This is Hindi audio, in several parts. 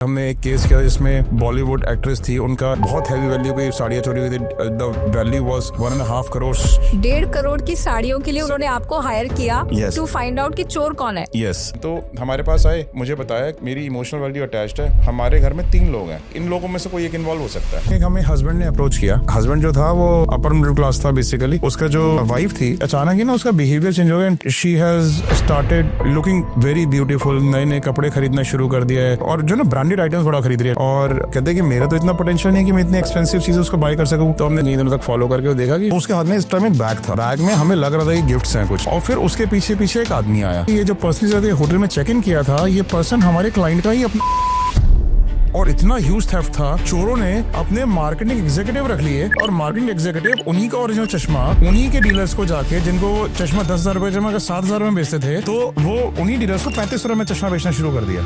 हमने एक केस किया जिसमें बॉलीवुड एक्ट्रेस थी, उनका बहुत हैवी वैल्यू की साड़ियाँ चोरी हुई थी। The value was 1.5 crore. 1.5 crore की साड़ियों के लिए उन्होंने आपको हायर किया टू फाइंड आउट कि चोर कौन है। यस तो हमारे पास आए, मुझे बताया मेरी इमोशनल वैल्यू अटैच्ड है, हमारे घर में 3 लोग हैं, इन लोगों में से कोई एक इन्वॉल्व हो सकता है। एक हमें हस्बैंड ने अप्रोच किया। हस्बैंड जो था वो अपर मिडिल क्लास था बेसिकली। उसका जो वाइफ थी, अचानक ही ना उसका बिहेवियर चेंज हो गया। She has started looking very beautiful, नए नए कपड़े खरीदना शुरू कर दिया है और जो ना ब्रांडेड आइटम्स बड़ा खरीद रही है। और कहते हैं कि मेरा तो इतना पोटेंशियल नहीं कि मैं इतनी एक्सपेंसिव चीजें उसको बाय कर सकूं। तो हमने 2 दिनों तक फॉलो करके देखा कि उसके हाथ में इस टाइम एक बैग था। बैग में हमें लग रहा था कि गिफ्ट्स हैं कुछ। और फिर उसके पीछे पीछे एक आदमी आया। ये जो पर्सन होटल में चेक इन किया था, ये पर्सन हमारे क्लाइंट का ही और इतना ह्यूज थेफ्ट था, चोरों ने अपने मार्केटिंग एग्जीक्यूटिव रख लिए और मार्केटिंग एग्जीक्यूटिव उन्हीं का ओरिजिनल चश्मा उन्हीं के डीलर्स को जाके, जिनको चश्मा 10,000 रुपए चश्मा का 7,000 में बेचते थे, तो वो उन्हीं डीलर्स को 3500 में चश्मा बेचना शुरू कर दिया।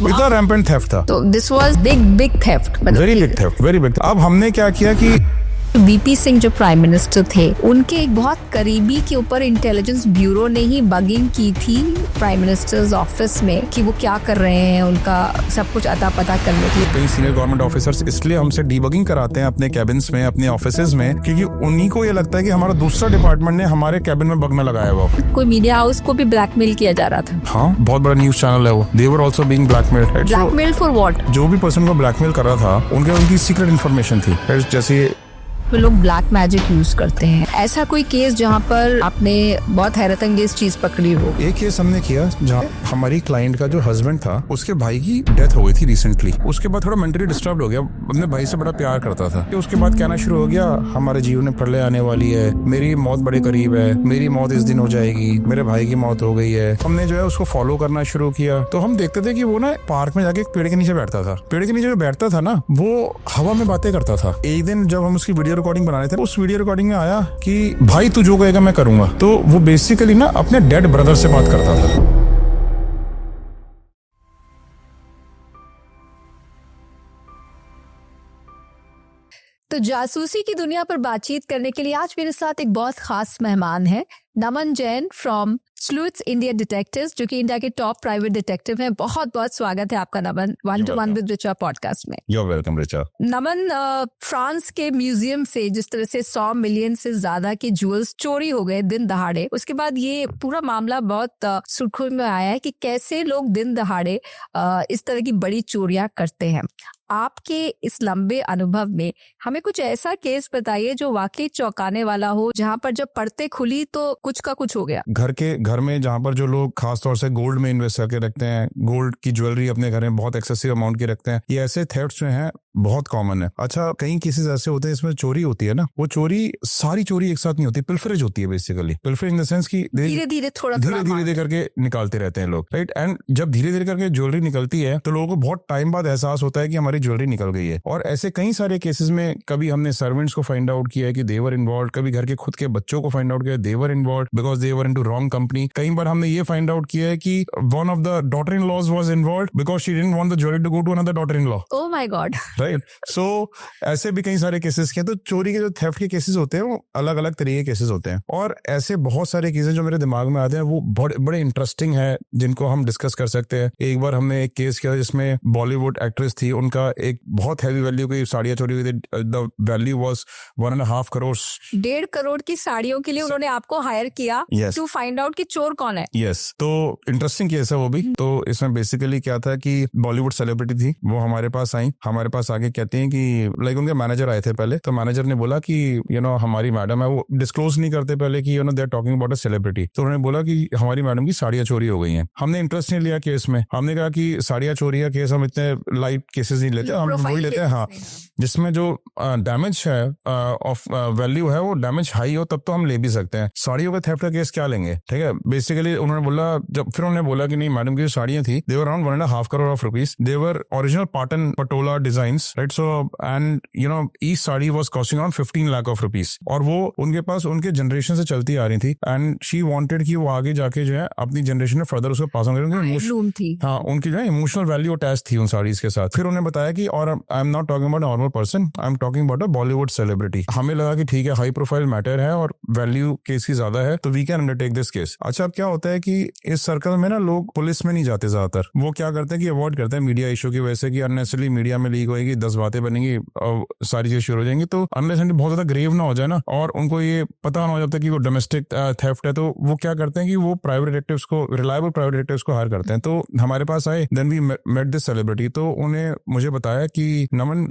इतना रैम्पेंट थेफ्ट था। तो this was big theft, very big theft, very big. अब हमने क्या किया कि वीपी सिंह जो प्राइम मिनिस्टर थे, उनके एक बहुत करीबी के ऊपर इंटेलिजेंस ब्यूरो ने ही बगिंग की थी प्राइम मिनिस्टर्स ऑफिस में कि वो क्या कर रहे हैं, उनका सब कुछ अता पता करने के लिए। कई सीनियर गवर्नमेंट ऑफिसर्स इसलिए हमसे डीबगिंग कराते हैं अपने कैबिन्स में, अपने ऑफिसेज में, क्योंकि उन्हीं को ये लगता है कि हमारा दूसरा डिपार्टमेंट ने हमारे कैबिन में बग में लगाया हुआ। कोई मीडिया हाउस को भी ब्लैकमेल किया जा रहा था। हाँ, बहुत बड़ा न्यूज चैनल है वो। They were also being blackmailed. Blackmail for what? जो भी पर्सन को ब्लैकमेल कर रहा था, उनकी सीक्रेट इन्फॉर्मेशन थी। जैसे वो लोग ब्लैक मैजिक यूज करते हैं। ऐसा कोई केस जहाँ पर आपने बहुत हैरत अंगेज चीज पकड़ी हो? एक केस हमने किया जहाँ हमारी क्लाइंट का जो हस्बैंड था, उसके भाई की डेथ हो गई थी रिसेंटली। उसके बाद थोड़ा मेंटली डिस्टर्ब हो गया। अपने भाई से बड़ा प्यार करता था। उसके बाद कहना शुरू हो गया, हमारे जीवन में प्रलय आने वाली है, मेरी मौत बड़े करीब है, मेरी मौत इस दिन हो जाएगी, मेरे भाई की मौत हो गई है। हमने जो है उसको फॉलो करना शुरू किया। तो हम देखते थे कि वो ना पार्क में जाके एक पेड़ के नीचे बैठता था। पेड़ के नीचे जो बैठता था ना, वो हवा में बातें करता था। एक दिन जब हम उसकी वीडियो रिकॉर्डिंग बना रहे थे, उस वीडियो रिकॉर्डिंग में आया कि भाई तू जो कहेगा मैं करूंगा। तो वो बेसिकली ना अपने डेड ब्रदर से बात करता था। तो जासूसी की दुनिया पर बातचीत करने के लिए आज मेरे साथ एक बहुत खास मेहमान है, नमन जैन फ्रॉम स्लूथ्स इंडिया डिटेक्टिव्स, जो कि इंडिया के टॉप प्राइवेट डिटेक्टिव हैं। बहुत बहुत स्वागत है आपका नमन, 1 to 1 विद रिचा पॉडकास्ट में। You're welcome, Richa. Naman, France के म्यूजियम से जिस तरह से 100 मिलियन से ज्यादा के ज्वेल्स चोरी हो गए दिन दहाड़े, उसके बाद ये पूरा मामला बहुत सुर्खियों में आया है कि कैसे लोग दिन दहाड़े इस तरह की बड़ी चोरियां करते हैं। आपके इस लंबे अनुभव में हमें कुछ ऐसा केस बताइए जो वाकई चौंकाने वाला हो, जहां पर जब पड़ते खुली तो कुछ का कुछ हो गया। घर में जहाँ पर जो लोग खास तौर से गोल्ड में इन्वेस्ट करके रखते हैं, गोल्ड की ज्वेलरी अपने घर में बहुत एक्सेसिव अमाउंट की रखते हैं, ये ऐसे थेफ्ट्स जो हैं बहुत कॉमन है। अच्छा, कई केसेस ऐसे होते हैं इसमें चोरी होती है ना, वो सारी चोरी एक साथ नहीं होती, पिल्फरेज होती है basically. Pilferage in the sense की धीरे धीरे धीरे करके निकालते रहते हैं लोग, राइट। एंड जब धीरे धीरे करके ज्वेलरी निकलती है तो लोगों को बहुत टाइम बाद एहसास होता है कि हमारी ज्वेलरी निकल गई है। और ऐसे कई सारे केसेस में कभी हमने सर्वेंट्स को फाइंड आउट किया है कि दे वर इन्वॉल्व्ड, कभी घर के खुद के बच्चों को फाइंड आउट किया they were involved because they were into wrong company. कई बार हमने ये फाइंड आउट किया है कि one of the daughter in laws was involved because she didn't want the jewellery to go to another daughter in law. Oh my God, right. So ऐसे भी कई सारे केसेस किए। तो चोरी के जो थेफ्ट के केसेस होते हैं वो अलग अलग तरीके के केसेस होते हैं, और ऐसे बहुत सारे केसेस जो मेरे दिमाग में आते हैं वो बड़े इंटरेस्टिंग है, जिनको हम डिस्कस कर सकते हैं। एक बार हमने एक केस किया जिसमें बॉलीवुड एक्ट्रेस थी, उनका एक बहुत हैवी वैल्यू की साड़ियाँ चोरी हुई थी। The value was 1.5 crore. 1.5 crore की साड़ियों के लिए उन्होंने आपको हायर किया टू फाइंड आउट कि चोर कौन है। यस, तो इंटरेस्टिंग केस है वो भी। तो इसमें बेसिकली क्या था कि बॉलीवुड सेलिब्रिटी थी, वो हमारे पास आके कहती हैं कि लाइक उनके मैनेजर आए थे पहले, तो मैनेजर ने बोला कि हमारी मैडम है, वो डिस्क्लोज नहीं करते पहले कि they are talking about a celebrity. तो उन्होंने बोला कि हमारी मैडम की साड़ियाँ चोरी हो गई हैं। हमने इंटरेस्ट नहीं लिया केस में, हमने कहा कि साड़ियाँ चोरी का केस हम इतने लाइट केसेस नहीं लेते, हम वही लेते हैं हाँ जिसमें जो डैमेज है ऑफ वैल्यू है वो डैमेज हाई हो, तब तो हम ले भी सकते हैं। साड़ियों का थेफ्ट का केस क्या लेंगे, ठीक है। बेसिकली उन्होंने बोला, फिर उन्होंने बोला कि नहीं, मैडम की जो साड़ियाँ थी they were around 1.5 crore of rupees, they were original Patan Patola designs right. So and you know each sari was costing around 15 lakh of rupees, और वो उनके पास उनके जनरेशन से चलती आ रही थी, एंड शी वांटेड कि वो आगे जाके जो है अपनी जनरेशन में फर्दर उसको पास ऑन करें. रूम थी. हाँ, उनकी जो है इमोशनल वैल्यू अटैच थी उन साड़ीज के साथ. फिर उन्होंने बताया कि, और I am not talking about normal person, I am talking about a Bollywood celebrity. हमें लगा कि ठीक है, हाई प्रोफाइल मैटर है और वैल्यू केस की ज्यादा है, तो we can undertake this case. अच्छा, अब क्या होता है कि इस सर्कल में ना लोग पुलिस में नहीं जाते ज्यादातर. वो क्या करते हैं कि अवॉइड करते हैं मीडिया इशू की वजह से, कि अननेसेसरली मीडिया में लीक होगी, 10 बातें बनेंगी और सारी चीजें शुरू हो जाएंगी. तो अनलेस बहुत ज्यादा ग्रेव ना हो जाए ना, और उनको ये पता ना हो जाता कि वो डोमेस्टिक थेफ्ट है, तो वो क्या करते हैं कि वो प्राइवेट डिटेक्टिव्स को, रिलायबल प्राइवेट डिटेक्टिव्स को हायर करते हैं. तो हमारे पास आए, then we met this celebrity. तो उन्हें मुझे बताया कि नमन,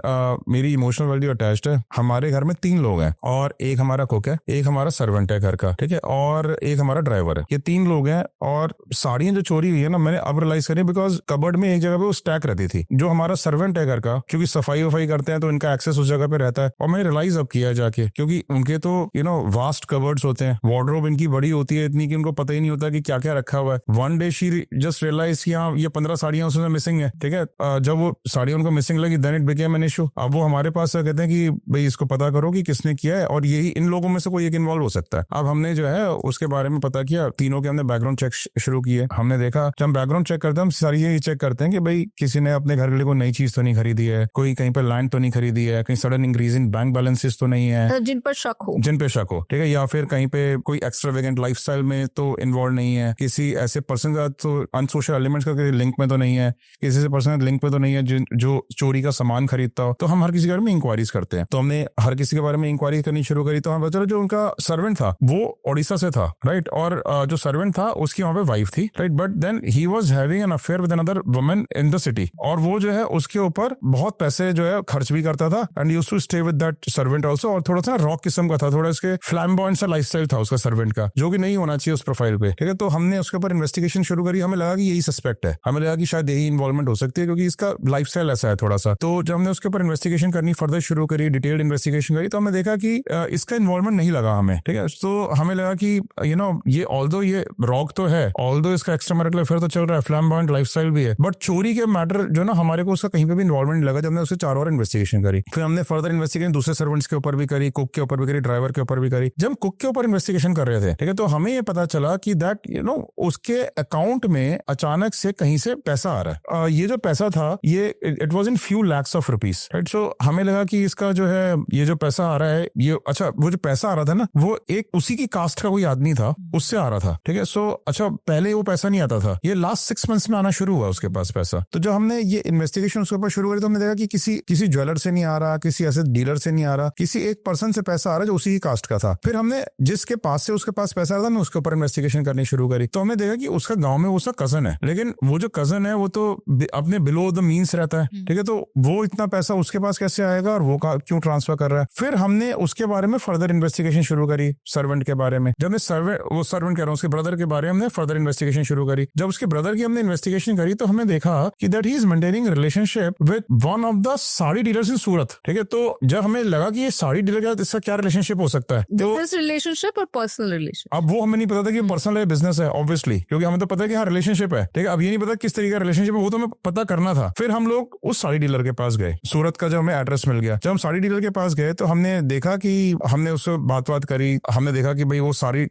मेरी इमोशनल वैल्यू अटैच्ड है. हमारे घर में 3 लोग हैं, और एक हमारा कुक है, एक हमारा सर्वेंट है घर का, ठीक है, और एक हमारा ड्राइवर है. ये 3 लोग हैं. और साड़ियां जो चोरी हुई है ना, मैंने अब रियलाइज करी, बिकॉज कबर्ड में एक जगह पे वो स्टैक रहती थी. जो हमारा सर्वेंट है घर का, क्योंकि सफाई वफाई करते हैं तो इनका एक्सेस उस जगह पे रहता है. और मैंने रियलाइज अब किया जाके, क्योंकि उनके तो यू नो वास्ट कबर्ड्स होते हैं, वार्डरोब इनकी बड़ी होती है इतनी कि उनको पता ही नहीं होता कि क्या क्या रखा हुआ है. One day she just realise कि हाँ, ये 15 साड़ियां उसमें मिसिंग है, ठीक है. जब वो साड़ियां उनको मिसिंग लगी, then it became an issue. अब वो हमारे पास कहते हैं कि भाई इसको पता करो कि किसने किया है, और यही इन लोगों में से कोई एक इन्वॉल्व हो सकता है. अब हमने जो है उसके बारे में पता किया, तीनों के हमने बैकग्राउंड चेक शुरू किए. हमने देखा, जब हम बैकग्राउंड चेक करते हैं, हम सारी ये चेक करते हैं कि भाई किसी ने अपने घर के लिए कोई नई चीज तो नहीं खरीदी है, कोई कहीं पर लैंड तो नहीं खरीदी है, कहीं sudden increase in bank balances तो नहीं है, जिन पर शक हो, ठीक है, या फिर कहीं पे कोई एक्स्ट्रावेगेंट लाइफस्टाइल में तो इन्वॉल्व नहीं है, किसी ऐसे पर्सन का तो अनसोशल एलिमेंट्स का लिंक में तो नहीं है, किसी से पर्सनल लिंक पे तो नहीं है जो चोरी का सामान खरीदता हो. तो हम हर किसी के बारे में इंक्वायरीज करते हैं. तो हमने हर किसी के बारे में इंक्वायरी करनी शुरू करी. तो हमें पता चला जो उनका सर्वेंट था वो ओडिशा से था, राइट. और जो सर्वेंट था उसकी वहां पे वाइफ थी, right. But then he was having an affair with another woman in the city, और वो जो है उसके ऊपर बहुत पैसे जो है खर्च भी करता था, and used to stay with that servant also. और थोड़ा सा रॉक किस्म का था, थोड़ा इसके फ्लैम्बॉयंट सा लाइफस्टाइल था उसका सर्वेंट का, जो कि नहीं होना चाहिए उस प्रोफाइल पे, ठीक है. तो हमने उसके ऊपर इन्वेस्टिगेशन शुरू करी. हमें लगा कि यही सस्पेक्ट है, हमें लगा कि शायद यही इन्वॉल्वमेंट हो सकती है, क्योंकि इसका लाइफस्टाइल ऐसा है थोड़ा सा. तो जब हमने उसके ऊपर इन्वेस्टिगेशन करनी फर्दर शुरू करी, डिटेल्ड इन्वेस्टिगेशन करी, तो हमने देखा कि इसका इन्वॉल्वमेंट नहीं लगा हमें, ठीक है. तो हमें लगा कि यू नो ये ऑल्दो ये रॉक तो है, ऑल्दो इसका एक्स्ट्रा मैरिटल अफेयर तो चल रहा है, फ्लैम्बॉयंट लाइफस्टाइल भी है, बट चोरी के मैटर जो ना हमारे को उसका कहीं पे भी इन्वॉल्वमेंट लगा. जब हमने उससे 4 और इन्वेस्टिगेशन करी, फिर हमने फर्दर इन्वेस्टिगेशन दूसरे सर्वेंट्स के ऊपर भी करी, कुक के ऊपर भी करी, ड्राइवर के ऊपर भी करी. जब कुक के ऊपर इन्वेस्टिगेशन कर रहे थे, ठीक है, तो हमें ये पता चला कि दैट यू नो उसके अकाउंट में अचानक से कहीं से पैसा आ रहा है. ये जो पैसा था, ये it was in few lakhs of rupees, right. So हमें लगा कि इसका जो है ये जो पैसा आ रहा है, ये अच्छा वो जो पैसा आ रहा था ना, वो एक उसी की कास्ट का कोई आदमी था, उससे आ रहा था, ठीक है. सो अच्छा, पहले वो पैसा नहीं आता था, ये लास्ट 6 मंथ्स में आना शुरू हुआ उसके पास पैसा. तो जब हमने ये इन्वेस्टिगेशन उसके ऊपर शुरू करी, तो हमने देखा कि किसी ज्वेलर से नहीं आ रहा, किसी ऐसे डीलर से नहीं आ रहा, किसी एक पर्सन से पैसा आ रहा है जो उसी की कास्ट का था. फिर हमने जिसके पास से उसके पास पैसा आ रहा था, उसके ऊपर इन्वेस्टिगेशन करनी शुरू करी. तो हमने देखा कि उसका गांव में उसका कजन है, लेकिन वो जो कजन है वो तो अपने बिलो द मीन्स रहता है, ठीक है. तो वो इतना पैसा उसके पास कैसे आएगा, और वो क्यों ट्रांसफर कर रहा है. फिर हमने उसके बारे में फर्दर इन्वेस्टिगेशन शुरू करी, सर्वेंट के बारे में. जब वो सर्वेंट कह रहा हूँ, उसके ब्रदर के बारे में हमने फर्दर इन्वेस्टिगेशन शुरू करी. जब उसके ब्रदर की हमने इन्वेस्टिगेशन करी, तो हमने देखा कि that he is maintaining relationship with one of the sari dealers in Surat, ठीक है. तो जब हमें लगा कि ये साड़ी डीलर का इसका क्या रिलेशनशिप हो सकता है, तो बिजनेस रिलेशनशिप और पर्सनल रिलेशनशिप. अब वो हमें नहीं पता था कि पर्सनल है बिजनेस है, ऑब्वियसली, क्योंकि हमें तो पता है कि हाँ रिलेशनशिप है, ठीक है. अब ये नहीं पता किस तरीके का रिलेशनशिप है, वो तो हमें पता करना था. फिर हम लोग उस साड़ी डीलर के पास गए, सूरत का जब हमें एड्रेस मिल गया. जब हम साड़ी डीलर के पास गए, तो हमने देखा कि हमने उससे बात करी. हमने देखा कि भाई वो साड़ी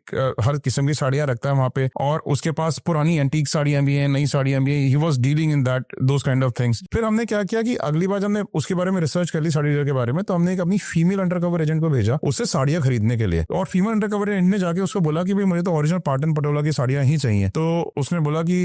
हर किस्म की साड़ियां रखता है वहां पे, और उसके पास पुरानी एंटीक साड़ियां भी हैं, नई साड़ियां भी हैं. He was dealing in that those kind of things. फिर हमने क्या किया कि अगली बार हमने उसके बारे में रिसर्च कर ली साड़ी डीलर के बारे में, तो हमने एक अपनी फीमेल अंडरकवर एजेंट को भेजा उससे साड़ियां खरीदने के लिए. और फीमेल अंडरकवर एजेंट ने जाके उसको बोला कि भाई मुझे तो ओरिजिनल पाटन पटोला की साड़ियां ही चाहिए. तो उसने बोला कि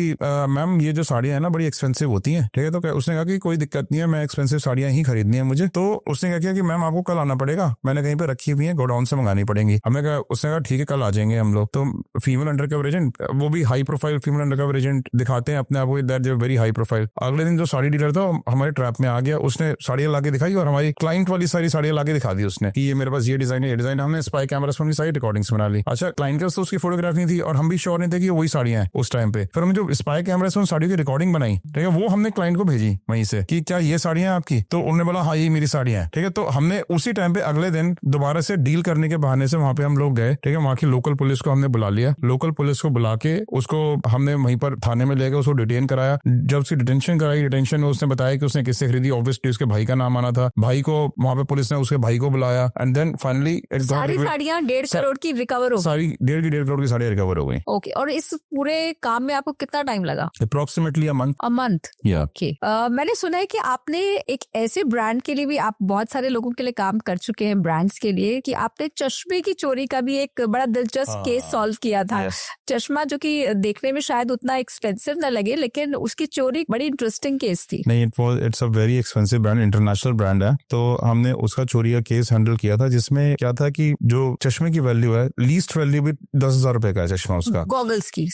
मैम ये जो साड़ियां है ना बड़ी एक्सपेंसिव होती हैं, ठीक है. तो उसने कहा कि कोई दिक्कत नहीं है, मैं एक्सपेंसिव साड़ियां ही खरीदनी है मुझे. तो उसने क्या किया कि मैम आपको कल आना पड़ेगा, मैंने कहीं पे रखी हुई है, गोडाउन से मंगानी पड़ेंगी. हमने कहा, उसने कहा ठीक है कल आ जाएंगे हम लोग. तो फीमेल अंडरकवर एजेंट, वो भी high profile female undercover agent दिखाते हैं अपने आप को, that they very high profile. अगले दिन जो साड़ी डीलर था हमारे ट्रैप में आ गया. उसने साड़ियां लाके दिखाई और हमारी क्लाइंट वाली सारी साड़ियां लाके दिखा दी उसने कि ये मेरे पास ये डिजाइन है, ये डिजाइन. हमने स्पाई कैमरा से सारी रिकॉर्डिंग्स बना ली. अच्छा, क्लाइंट के पास तो उसकी फोटोग्राफ नहीं थी और हम भी श्योर नहीं थे कि वही साड़ियां हैं उस टाइम पे. फिर हमने जो स्पाई कैमरा से उन साड़ियों की रिकॉर्डिंग बनाई, ठीक है, वो हमने क्लाइंट को भेजी वहीं से कि क्या ये साड़ियां आपकी. तो उन्होंने बोला हाँ ये मेरी साड़ियां हैं, ठीक है. तो हमने उसी टाइम पे अगले दिन दोबारा से डील करने के बहाने से वहां पे हम लोग गए, ठीक है. वहां की लोकल पुलिस को हमने बुला लिया. लोकल पुलिस को बुला के उसको हमने वहीं पर थाने में ले गए, उसको डिटेन कराया. जब उसकी डिटेंशन कराई, डिटेंशन में उसने बताया कि उसने किससे खरीदी. ऑब्वियसली उसके भाई का नाम आना था, भाई को वहां पे पुलिस ने उसके भाई को बुलाया एंड देन फाइनली सारी साड़ियाँ 1.5 करोड़ की रिकवर हो सारी 1.5 करोड़ की साड़ियाँ रिकवर हो गई। ओके, और इस पूरे काम में आपको कितना टाइम लगा? Approximately a month. या ओके, मैंने सुना है कि आपने एक ऐसे ब्रांड के लिए भी, आप बहुत सारे लोगों के लिए काम कर चुके हैं ब्रांड्स के लिए, कि आपने चश्मे की चोरी का भी एक बड़ा दिलचस्प केस सॉल्व किया था। चश्मा जो कि देखने में शायद उतना एक्सपेंसिव न लगे, लेकिन उसकी चोरी बड़ी इंटरेस्टिंग केस थी। नहीं, it's a very expensive brand, international brand है। तो हमने उसका चोरी का केस हैंडल किया था, जिसमें क्या था कि जो चश्मे की वैल्यू है, लीस्ट वैल्यू भी 10,000 रुपए का है चश्मा उसका, गॉगल्स की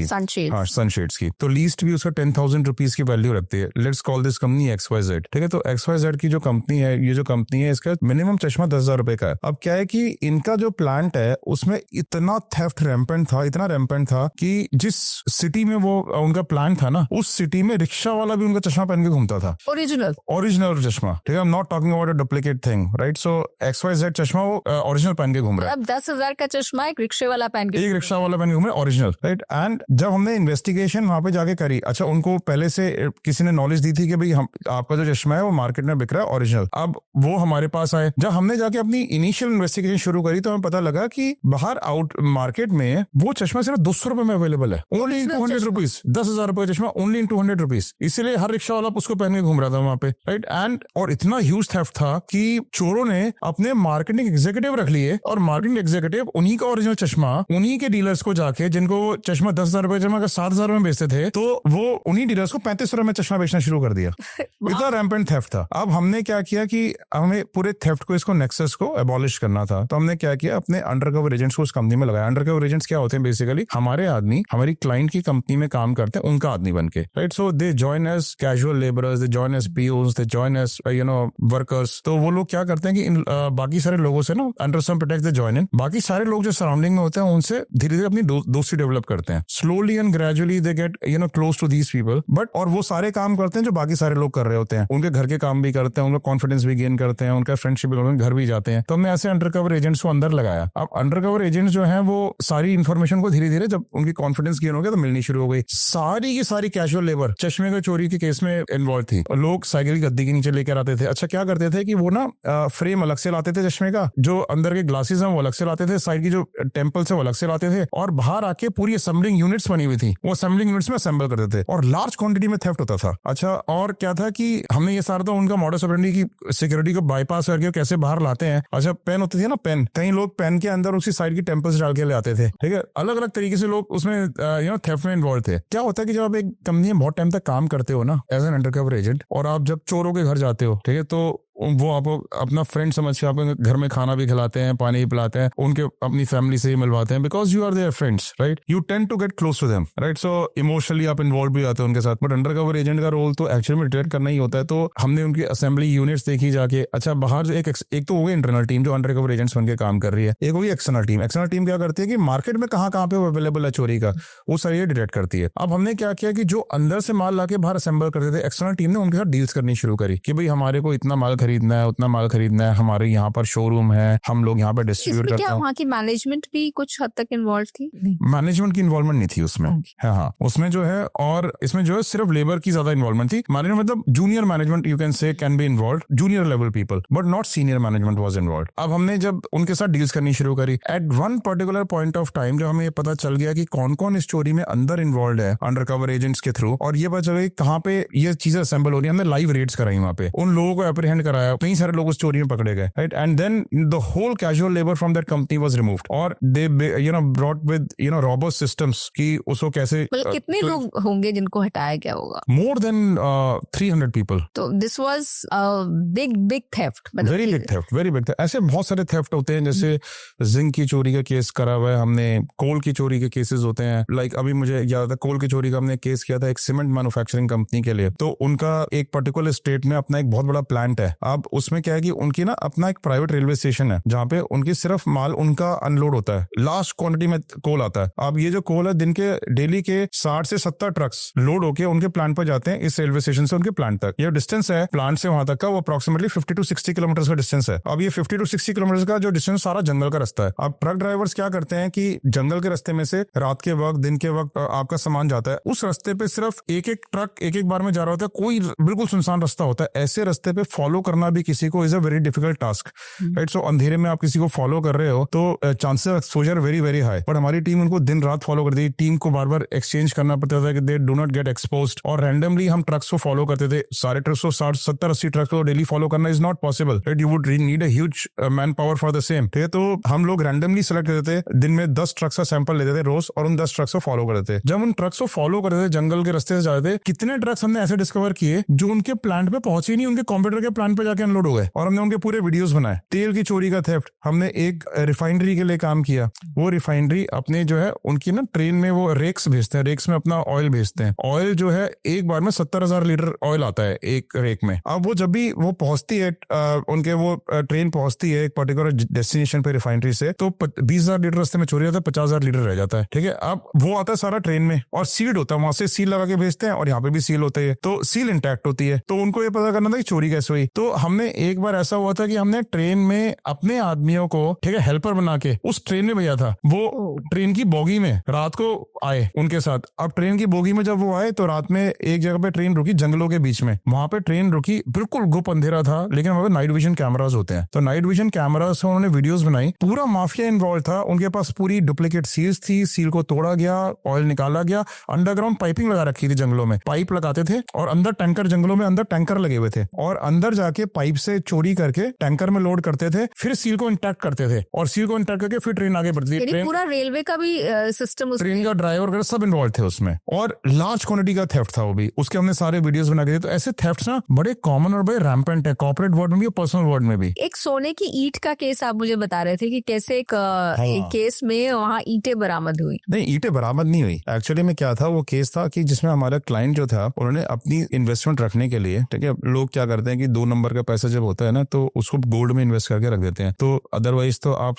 सनशेड्स। हाँ, सनशेड्स की। तो लीस्ट भी उसका 10,000 रुपीज की वैल्यू रखती है। Let's call this company XYZ, ठीक है। तो XYZ की जो कंपनी है, ये जो कंपनी है, इसका मिनिमम चश्मा 10,000 रुपए का है। अब क्या है कि इनका जो प्लांट है उसमें इतना थेफ्ट रैम्पेंट था, इतना रैम्पेंट था कि जिस सिटी में वो उनका प्लांट था ना, उस सिटी में रिक्शा वाला भी उनका चश्मा पहन के घूमता था, ओरिजिनल चश्मा, ठीक है। I am not talking about a duplicate thing, right. So XYZ चश्मा वो ओरिजिनल पहन के घूम रहा है। अब 10,000 का चश्मा एक रिक्शा वाला पहन के घूम रहा है, ओरिजिनल, राइट। एंड जब हमने इन्वेस्टिगेशन वहां पे जाके करी, अच्छा उनको पहले से किसी ने नॉलेज दी थी कि भाई आपका जो चश्मा है वो मार्केट में बिक रहा है ओरिजिनल। अब वो हमारे पास आए, जब हमने जाके अपनी इनिशियल इन्वेस्टिगेशन शुरू करी तो हमें पता लगा कि बाहर आउट मार्केट में वो चश्मा सिर्फ 200 रुपए में अवेलेबल है, ओनली इन 200 रुपीज। 10,000 रुपए चश्मा ओनली इन 200 रुपीज। इसलिए हर रिक्शा वाला उसको पहन के घूम रहा था वहां पे, राइट। एंड और इतना ह्यूज थेफ्ट था कि चोरों ने अपने मार्केटिंग एग्जीक्यूटिव रख लिए, और मार्केटिंग एग्जीक्यूटिव उन्हीं का ओरिजिनल चश्मा उन्हीं के डीलर्स को जाके, जिनको चश्मा 10,000 रुपए चश्मा का 7,000 में बेचते थे, तो वो उन्हीं डीलर्स को 3500 में चश्मा बेचना शुरू कर दिया। इतना रैम्पेंट थेफ्ट था। अब हमने क्या किया कि हमें पूरे थेफ्ट को, इसको नेक्सस को एबॉलिश करना था। तो हमने क्या किया, अपने अंडरकवर एजेंट्स को उस कंपनी में लगाया। अंडरकवर एजेंट्स क्या होते हैं? बेसिकली हमारे आदमी हमारी क्लाइंट की कंपनी में काम करते हैं, उनका आदमी बनके, right. So they join as casual labourers, they join as POs, they join as workers. तो वो लोग क्या करते हैं कि इन बाकी सारे लोगों से ना, under some protect they join in, बाकी सारे लोग जो सराउंडिंग में होते हैं उनसे धीरे धीरे अपनी दोस्ती डेवलप करते हैं। Slowly and gradually they get close to these people. But और वो सारे काम करते हैं जो बाकी सारे लोग कर रहे होते हैं, उनके घर के काम भी करते हैं, उनका कॉन्फिडेंस भी गेन करते हैं, उनका फ्रेंडशिप भी, घर भी जाते हैं। तो हमने ऐसे अंडरकवर एजेंट्स को अंदर लगाया। अब अंडरकवर एजेंट्स जो हैं वो सारी इन्फॉर्मेशन को धीरे धीरे, जब उनकी कॉन्फिडेंस गेन हो गया तो मिलनी शुरू हो गई। सारी की सारी कैजुअल लेबर चश्मे के चोरी के केस में इन्वॉल्व थी, और लोग साइकिल की गद्दी के नीचे लेकर आते थे। अच्छा क्या करते थे कि वो ना फ्रेम अलग से लाते थे चश्मे का, जो अंदर के ग्लासेस हैं वो अलग से लाते थे, साइड की जो टेम्पल्स है वो अलग से लाते थे, और बाहर आके पूरी असेंबलिंग यूनिट्स बनी हुई थी, वो असेंबलिंग यूनिट्स में असेंबल करते थे, और लार्ज क्वांटिटी में थेफ्ट होता था। अच्छा और क्या था कि हमने ये सारा तो उनका मॉडस ऑपरेंडी की सिक्योरिटी को बाईपास करके कैसे बाहर लाते हैं। अच्छा पेन होती थी ना, पेन, कई लोग पेन के अंदर उसी साइड की टेम्पल्स डाल के ले आते थे, ठीक है। अलग अलग तरीके से लोग उसमें थेफ्ट में इन्वॉल्व थे। क्या होता है कि जब आप एक कंपनी में बहुत टाइम तक काम करते हो ना एज एन अंडरकवर एजेंट, और आप जब चोरों के घर जाते हो, ठीक है, तो वो आपको अपना फ्रेंड समझ के आपको घर में खाना भी खिलाते हैं, पानी भी पिलाते हैं, उनके अपनी फैमिली से ही मिलवाते हैं, because you are their friends, right. You tend to get close to them, right. So emotionally आप इन्वॉल्व भी आते हैं उनके साथ। बट अंडरकवर एजेंट का रोल तो एक्चुअली में डिटेक्ट करना ही होता है। तो हमने उनकी असेंबली यूनिट्स देखी जाके। अच्छा बाहर जो एक तो हो गई इंटरनल टीम जो अंडरकवर एजेंट्स बनकर काम कर रही है, एक होगी एक्सटर्नल टीम। एक्सटर्नल टीम क्या करती है कि मार्केट में कहाँ पे अवेलेबल है चोरी का, वो सारी ये डिटेक्ट करती है। अब हमने क्या किया कि जो अंदर से माल लाके बाहर असेंबल करते थे, एक्सटर्नल टीम ने उनके साथ डील्स करनी शुरू करी कि भाई हमारे को इतना माल खरीदना है, उतना खरीदना है, हमारे यहाँ पर शोरूम है, हम लोग यहाँ पर डिस्ट्रीब्यूट करते हैं। वहाँ की मैनेजमेंट भी कुछ हद तक इन्वॉल्व थी? मैनेजमेंट की इन्वॉल्वमेंट नहीं थी उसमें। हाँ, उसमें जो है, और इसमें जो है सिर्फ लेबर की ज्यादा इन्वॉल्वमेंट थी। मैनेजमेंट मतलब junior management you can say can be involve, junior level people, but not senior management was involve. अब हमने जब उनके साथ डील्स करनी शुरू करी, at one particular point of time जब हमें ये पता चल गया कि कौन कौन इस चोरी में अंदर इन्वॉल्व है अंडरकवर एजेंट्स के थ्रू, और ये पता चल गया कहाँ पे ये चीजें असेंबल हो रही है, हमने लाइव रेड्स कराई वहाँ पे, उन लोगों को एप्रीहेंड कराया, कई सारे लोग उस चोरी में पकड़े गए, right. And then the whole casual labour from that company was removed, और they brought with robust systems कि उसको कैसे, कितने लोग होंगे जिनको हटाया गया होगा? More than 300 people. तो this was big theft, very big theft, very big theft. ऐसे बहुत सारे थेफ्ट होते हैं, जैसे जिंक की चोरी का केस करा हुआ है हमने, कोल की चोरी के केसेस होते हैं। लाइक अभी मुझे याद है कोल की चोरी का हमने केस किया था एक सीमेंट मैन्युफैक्चरिंग कंपनी के लिए। तो उनका एक पर्टिकुलर स्टेट में अपना एक बहुत बड़ा प्लांट है। अब उसमें क्या है कि उनकी ना अपना एक प्राइवेट रेलवे स्टेशन है जहाँ पे उनकी सिर्फ माल उनका अनलोड होता है, लार्ज क्वांटिटी में कोल आता है। अब ये जो कोल है दिन के डेली के 60 से 70 ट्रक्स लोड होके उनके प्लांट पर जाते हैं, इस रेलवे स्टेशन से उनके प्लांट तक। ये डिस्टेंस है प्लांट से वहां तक का, वो अप्रोक्सीमेटली 50 टू 60 किलोमीटर का डिस्टेंस है। अब ये 50 टू 60 किलोमीटर का जो डिस्टेंस सारा जंगल का रास्ता है। अब ट्रक ड्राइवर्स क्या करते हैं कि जंगल के रास्ते में से रात के वक्त दिन के वक्त आपका सामान जाता है, उस रास्ते पे सिर्फ एक एक ट्रक एक एक बार में जा रहा होता है, कोई बिल्कुल सुनसान रास्ता होता है। ऐसे रास्ते पे फॉलो करना भी किसी को is a very difficult task, right. So अंधेरे में आप किसी को फॉलो कर रहे हो तो chances of exposure very very high. But हमारी टीम उनको दिन रात फॉलो करती है, टीम को बार बार एक्सचेंज करना पड़ता था कि they do not gate exposed. और रैंडमली हम ट्रक्स को फॉलो करते थे, सारे ट्रक्स को 60-70-80 ट्रक्स को डेली फॉलो करना is not possible, right. You would need a huge man power for the same, ठीक है। तो हम लोग रैंडमली सेलेक्ट करते थे, दिन में 10 ट्रक्स का सैंपल लेते थे रोज और उन 10 ट्रक्स को फॉलो करते थे। जब उन ट्रक्स को फॉलो करते थे जंगल के रास्ते से जाते थे, कितने ट्रक्स हमने ऐसे डिस्कवर किए जो उनके प्लांट पे पहुंचे ही नहीं, उनके कंप्यूटर के प्लांट पे जाके अनलोड हो गए और हमने उनके पूरे वीडियोस बनाए। तेल की चोरी का थेफ्ट, हमने एक रिफाइनरी के लिए काम किया। वो रिफाइनरी अपने जो है उनकी ना ट्रेन में वो रेक्स भेजते हैं, रेक्स में अपना ऑयल भेजते हैं। ऑयल जो है एक बार में 70,000 लीटर ऑयल आता है एक रेक में। अब वो जब भी वो पहुंचती है उनके वो ट्रेन पहुंचती है एक पर्टिकुलर डेस्टिनेशन पे रिफाइनरी से, तो 20,000 लीटर रास्ते में चोरी होता है, 50,000 लीटर रह जाता है, ठीक है। अब वो आता है सारा ट्रेन में और सील्ड होता है, वहां से सील लगा के भेजते हैं और यहाँ पे भी सील होता है, तो सील इंटैक्ट होती है। तो उनको ये पता करना था कि चोरी कैसे हुई। तो हमने एक बार ऐसा हुआ था कि हमने ट्रेन में अपने आदमियों को, ठीक है, हेल्पर बना के उस ट्रेन में भेजा था। वो ट्रेन की बोगी में रात को आए उनके साथ। अब ट्रेन की बोगी में जब वो आए तो रात में एक जगह पे ट्रेन रुकी जंगलों के बीच में, वहां पे ट्रेन रुकी, बिल्कुल गुप अंधेरा था, लेकिन वहां पे नाइट विजन कैमरास होते हैं। तो नाइट विजन कैमरास से उन्होंने वीडियोस बनाई, पूरा माफिया इन्वॉल्व था। उनके पास पूरी डुप्लीकेट सील्स थी, सील को तोड़ा गया, ऑयल निकाला गया, अंडरग्राउंड पाइपिंग लगा रखी थी जंगलों में, पाइप लगाते थे और अंदर टैंकर, जंगलों में अंदर टैंकर लगे हुए थे और अंदर जाके पाइप से चोरी करके टैंकर में लोड करते थे, फिर सील को इंटैक्ट करते थे और सील को इंटैक्ट करके फिर ट्रेन आगे बढ़ती थी। पूरा रेलवे का भी सिस्टम, ट्रेन का ड्राइवर वगैरह सब इन्वॉल्व थे उसमें और लार्ज क्वांटिटी का थेफ्ट था वो भी। उसके हमने सारे वीडियोस बना के दिए। तो ऐसे थेफ्ट्स ना बड़े कॉमन और बड़े रैम्पेंट है, कॉर्पोरेट वर्ल्ड में भी और पर्सनल वर्ल्ड में भी। एक सोने की ईंट का केस आप मुझे बता रहे थे कि कैसे एक केस में वहाँ ईंटें बरामद हुई। नहीं, ईंटें बरामद नहीं हुई। एक्चुअली में क्या था, वो केस था कि जिसमें हमारा क्लाइंट जो था उन्होंने अपनी इन्वेस्टमेंट रखने के लिए, ठीक है, लोग क्या करते हैं कि 2 नंबर का पैसा जब होता है ना तो उसको गोल्ड में इन्वेस्ट करके रख देते हैं। तो अदरवाइज तो आप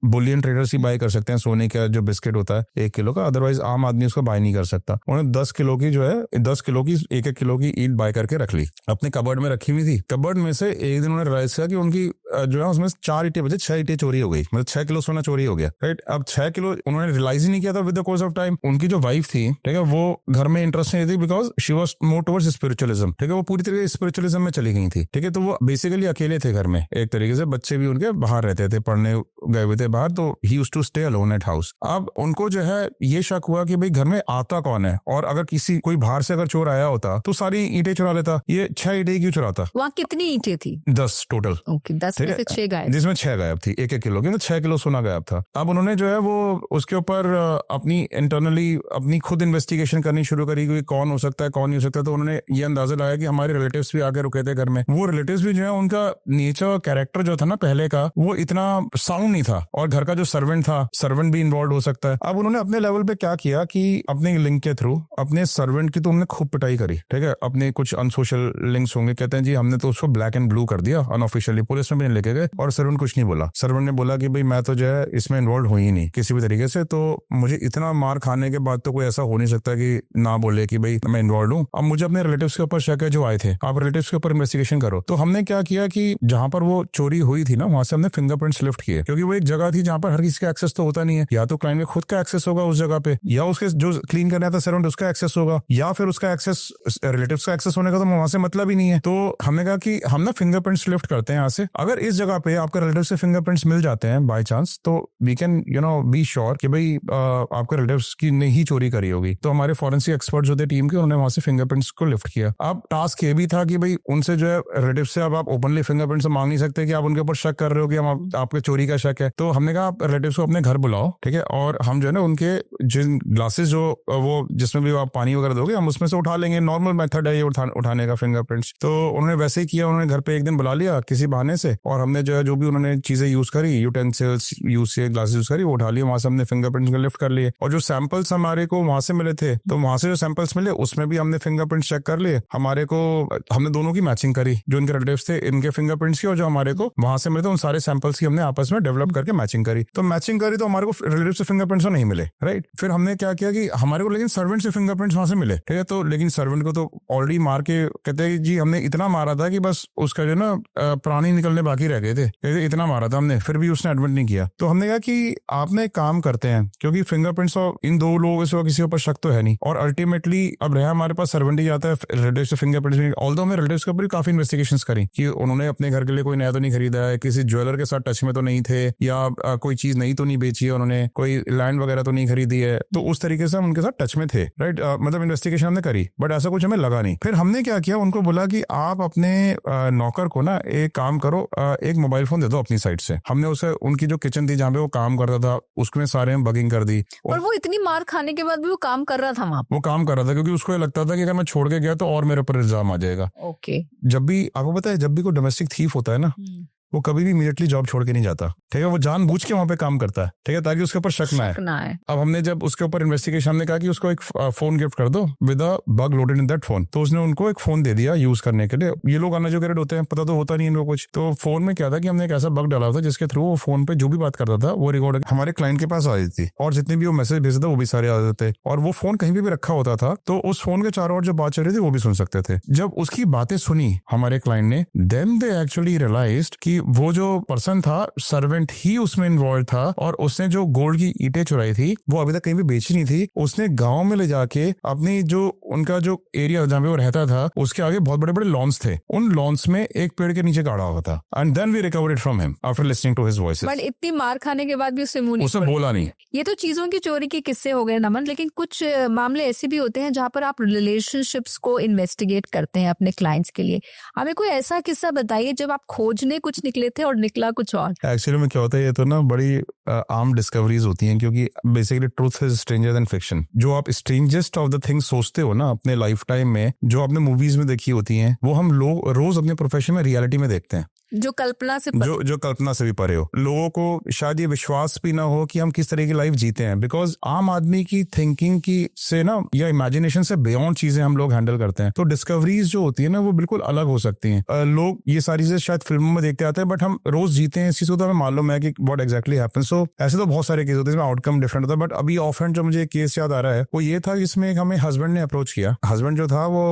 बुलियन ट्रेडर्स ही बाय कर सकते हैं सोने का जो बिस्किट होता है 1 किलो का, अदरवाइज आम आदमी उसको बाय नहीं कर सकता। उन्होंने 10 किलो की जो है 10 किलो की 1-1 किलो की ईंट बाय करके रख ली, अपने कबर्ड में रखी हुई थी। कबर्ड में से एक दिन उन्होंने रियलाइज किया कि उनकी जो है उसमें 4 ईंटें बचे, 6 ईंटें चोरी हो गई, मतलब 6 किलो सोना चोरी हो गया, राइट। अब 6 किलो उन्होंने रियलाइज ही नहीं किया था with the course of time. उनकी जो वाइफ थी, ठीक है, वो घर में इंटरेस्ट नहीं थी because she was more towards spiritualism, ठीक है, वो पूरी तरीके से स्पिरिचुअलिज्म में चली गई थी, ठीक है। तो वो बेसिकली अकेले थे घर में एक तरीके से, बच्चे भी उनके बाहर रहते थे, पढ़ने गए हुए थे बाहर, तो he used to stay alone at house. अब उनको जो है ये शक हुआ कि भाई घर में आता कौन है, और अगर किसी कोई बाहर से अगर चोर आया होता तो सारी ईंटें चुरा लेता, ये 6 ईंटें क्यों चुराता। वहाँ कितनी ईंटें थी? 10 टोटल। ओके, 10 में से 6 गायब, जिसमें 6 गायब थी, 1-1 किलो की, 6 किलो सोना गायब था। अब उन्होंने जो है वो उसके ऊपर अपनी इंटरनली अपनी खुद इन्वेस्टिगेशन करनी शुरू करी कि कौन हो सकता है कौन नहीं हो सकता। तो उन्होंने ये अंदाजा लगाया कि हमारे रिलेटिव्स भी आके रुके थे घर में। वो रिलेटिव्स भी जो है उनका नेचर कैरेक्टर जो था ना पहले का, वो इतना साउंड नहीं था, और घर का जो सर्वेंट था, सर्वेंट भी इन्वॉल्व हो सकता है। अब उन्होंने अपने लेवल पे क्या किया कि अपने लिंक के थ्रू अपने सर्वेंट की तो उन्होंने खूब पिटाई करी, ठीक है। अपने कुछ अनसोशल लिंक्स होंगे, कहते हैं जी हमने तो उसको ब्लैक एंड ब्लू कर दिया अनऑफिशियली, पुलिस में भी नहीं लेके गए, और सर्वेंट कुछ नहीं बोला। सर्वेंट ने बोला कि भाई मैं तो जो है इसमें इन्वॉल्व हुई नहीं किसी भी तरीके से, तो मुझे इतना मार खाने के बाद तो कोई ऐसा हो नहीं सकता कि ना बोले कि भाई मैं इन्वॉल्व हूँ। अब मुझे अपने रिलेटिव्स के ऊपर शक है जो आए थे, आप रिलेटिव्स के ऊपर इन्वेस्टिगेशन करो। तो हमने क्या किया कि जहां पर वो चोरी हुई थी ना, वहां से हमने फिंगरप्रिंट्स लिफ्ट किए, क्योंकि वो एक जगह थी जहां पर हर किसी का एक्सेस तो होता नहीं है। या तो क्लाइंट में खुद का एक्सेस होगा उस जगह पे, या उसके जो क्लीन करना था सर्वेंट उसका एक्सेस होगा, या फिर उसका एक्सेस रिलेटिव्स का एक्सेस होने का तो वहां से मतलब ही नहीं है। तो हमने कहा कि हम ना फिंगरप्रिंट्स लिफ्ट करते हैं यहाँ से, अगर इस जगह पे आपके रिलेटिव से फिंगरप्रिंट्स मिल जाते हैं बाय चांस, तो वी कैन बी श्योर कि भाई आपके रिलेटिव्स की ने ही चोरी करी होगी। तो हमारे फॉरेंसिक एक्सपर्ट्स जो थे टीम के, उन्होंने वहां से फिंगरप्रिंट्स को लिफ्ट किया। अब टास्क ये भी था कि भाई उनसे जो है रिलेटिव से अब आप ओपनली फिंगरप्रिंट्स मांग नहीं सकते कि आप उनके ऊपर शक कर रहे हो कि हम आपके चोरी का शक है। तो हमने कहा आप रिलेटिव्स को अपने घर बुलाओ, ठीक है, और हम जो है ना उनके जिन ग्लासेस जो वो जिसमें भी आप पानी वगैरह दोगे, हम उसमें से उठा लेंगे। नॉर्मल मेथड है ये उठाने का फिंगरप्रिंट्स। तो उन्होंने वैसे ही किया, उन्होंने घर पे एक दिन बुला लिया किसी बहाने से, और हमने जो है जो भी उन्होंने चीजें यूज करी, यूटेंसिल्स यूज किए, ग्लासेस यूज करी, वो उठा लिया। वहां से हमने फिंगरप्रिंट्स को लिफ्ट कर लिए, और जो सैंपल्स हमारे को वहां से मिले थे, तो वहां से जो सैंपल्स मिले उसमें भी हमने फिंगरप्रिंट चेक कर लिए। हमने दोनों की मैचिंग करी, जो इनके रिलेटिव्स थे इनके फिंगरप्रिंट्स की और जो हमारे को वहां से मिले थे उन सारे सैंपल्स की हमने आपस में डेवलप करके मैचिंग करी। तो मैचिंग करी तो हमारे को रिलेटिव से फिंगरप्रिंट्स तो नहीं मिले, राइट। फिर हमने क्या किया कि हमारे को लेकिन सर्वेंट से फिंगरप्रिंट्स वहां से मिले, ठीक है। तो लेकिन सर्वेंट को तो ऑलरेडी मार के कहते हैं जी हमने इतना मारा था कि बस उसका जो ना प्राणी निकलने बाकी रह गए थे, इतना मारा था हमने, फिर भी उसने एडमिट नहीं किया। तो हमने कहा कि आप ना एक काम करते हैं, क्योंकि फिंगरप्रिंट्स इन दो लोगों से किसी ऊपर शक तो है नहीं, और अल्टीमेटली अब रहा हमारे पास सर्वेंट ही जाता है रिलेटिव से फिंगरप्रिंट्स। ऑल्दो हमने रिलेटिव्स के ऊपर काफी इन्वेस्टिगेशंस करी कि उन्होंने अपने घर के लिए कोई नया तो नहीं खरीदा है, किसी ज्वेलर के साथ टच में तो नहीं थे, या कोई चीज नई तो नहीं बेची है उन्होंने, कोई लैंड वगैरह तो नहीं खरीदी है। तो उस तरीके से हम उनके साथ टच में थे, राइट। मतलब इन्वेस्टिगेशन हमने करी, बट ऐसा कुछ हमें लगा नहीं। फिर हमने क्या किया, उनको बोला कि आप अपने नौकर को ना एक काम करो, एक मोबाइल फोन दे दो अपनी साइड से। हमने उसे उनकी जो किचन थी जहाँ पे वो काम करता था उसमें सारे हम बगिंग कर दी। और वो इतनी मार खाने के बाद भी वो काम कर रहा था वहां, वो काम कर रहा था क्योंकि उसको ये लगता था कि अगर मैं छोड़ के गया तो और मेरे ऊपर इल्जाम आ जाएगा। ओके। जब भी आपको पता है, जब भी कोई डोमेस्टिक थीफ होता है ना, वो कभी भी इमीडिएटली जॉब छोड़ के नहीं जाता, ठीक है। वो जानबूझ के वहां पे काम करता है, ठीक है, ताकि उसके ऊपर शक ना है। अब हमने जब उसके ऊपर इन्वेस्टिगेशन, हमने कहा कि उसको एक फोन गिफ्ट कर दो with a bug loaded in that phone. तो उसने उनको एक फोन दे दिया यूज करने के लिए। ये लोग अनएजुकेटेड होते हैं, पता तो होता नहीं इनको कुछ। तो फोन में क्या था कि हमने एक ऐसा बग डाला था जिसके थ्रू वो फोन पे जो भी बात करता था वो रिकॉर्ड हमारे क्लाइंट के पास आ जाती थी, और जितने भी वो मैसेज भेजता था वो भी सारे आ जाते थे, और वो फोन कहीं भी रखा होता था तो उस फोन के चारों ओर जो बात चल रही थी वो भी सुन सकते थे। जब उसकी बातें सुनी हमारे क्लाइंट ने, देन दे एक्चुअली रियलाइज्ड कि वो जो पर्सन था सर्वेंट ही उसमें इन्वॉल्व था, और उसने जो गोल्ड की ईंटें चुराई थी वो अभी तक कहीं भी बेची नहीं थी। उसने गांव में ले जाके अपनी जो उनका जो एरिया जहाँ पे वो रहता था उसके आगे बहुत बड़े बड़े लॉन्स थे, उन लॉन्स में एक पेड़ के नीचे गाड़ा हुआ था। And then we recovered it from him after listening to his voices. But इतनी मार खाने के बाद भी उससे बोला नहीं। ये तो चीजों की चोरी के किस्से हो गए नमन, लेकिन कुछ मामले ऐसे भी होते हैं जहाँ पर आप रिलेशनशिप्स को इन्वेस्टिगेट करते हैं अपने क्लाइंट्स के लिए। हमें कोई ऐसा किस्सा बताइए जब आप खोजने कुछ निकले थे और निकला कुछ और। एक्चुअली में क्या होता है, ये तो ना बड़ी आम डिस्कवरीज होती हैं, क्योंकि basically truth is stranger then fiction. जो आप स्ट्रेंजेस्ट ऑफ द थिंग्स सोचते हो ना अपने लाइफ टाइम में, जो आपने मूवीज में देखी होती हैं, वो हम लोग रोज अपने प्रोफेशन में रियलिटी में देखते हैं। जो कल्पना से जो कल्पना से भी परे हो। लोगों को शायद ये विश्वास भी ना हो कि हम किस तरह की लाइफ जीते हैं, बिकॉज आम आदमी की थिंकिंग की से ना या इमेजिनेशन से बियॉन्ड चीजें हम लोग हैंडल करते हैं। तो डिस्कवरीज जो होती है ना वो बिल्कुल अलग हो सकती हैं। लोग ये सारी चीजें शायद फिल्मों में देखते आते हैं, बट हम रोज जीते हैं इस चीज को, तो हमें मालूम है कि व्हाट एग्जैक्टली हैपेंस। सो ऐसे तो बहुत सारे केस होते हैं जिसमें आउटकम डिफरेंट होता है, बट अभी ऑफ हैंड जो मुझे केस याद आ रहा है वो ये था जिसमें हमें हस्बैंड ने अप्रोच किया। हस्बैंड जो था वो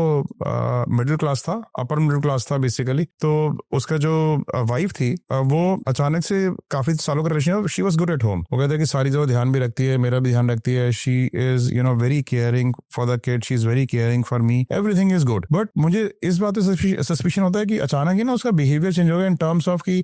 मिडिल क्लास था, अपर मिडिल क्लास था बेसिकली। तो उसका जो वाइफ थी वो अचानक से काफी सालों का relation, she was good at home. वो कहते हैं कि सारी जगह ध्यान भी रखती है, मेरा भी ध्यान रखती है, she is very caring for the kid, she is very caring for me, everything is good. But मुझे इस बात से सस्पिशन होता है कि अचानक ही ना उसका बिहेवियर चेंज हो गया इन टर्म्स ऑफ कि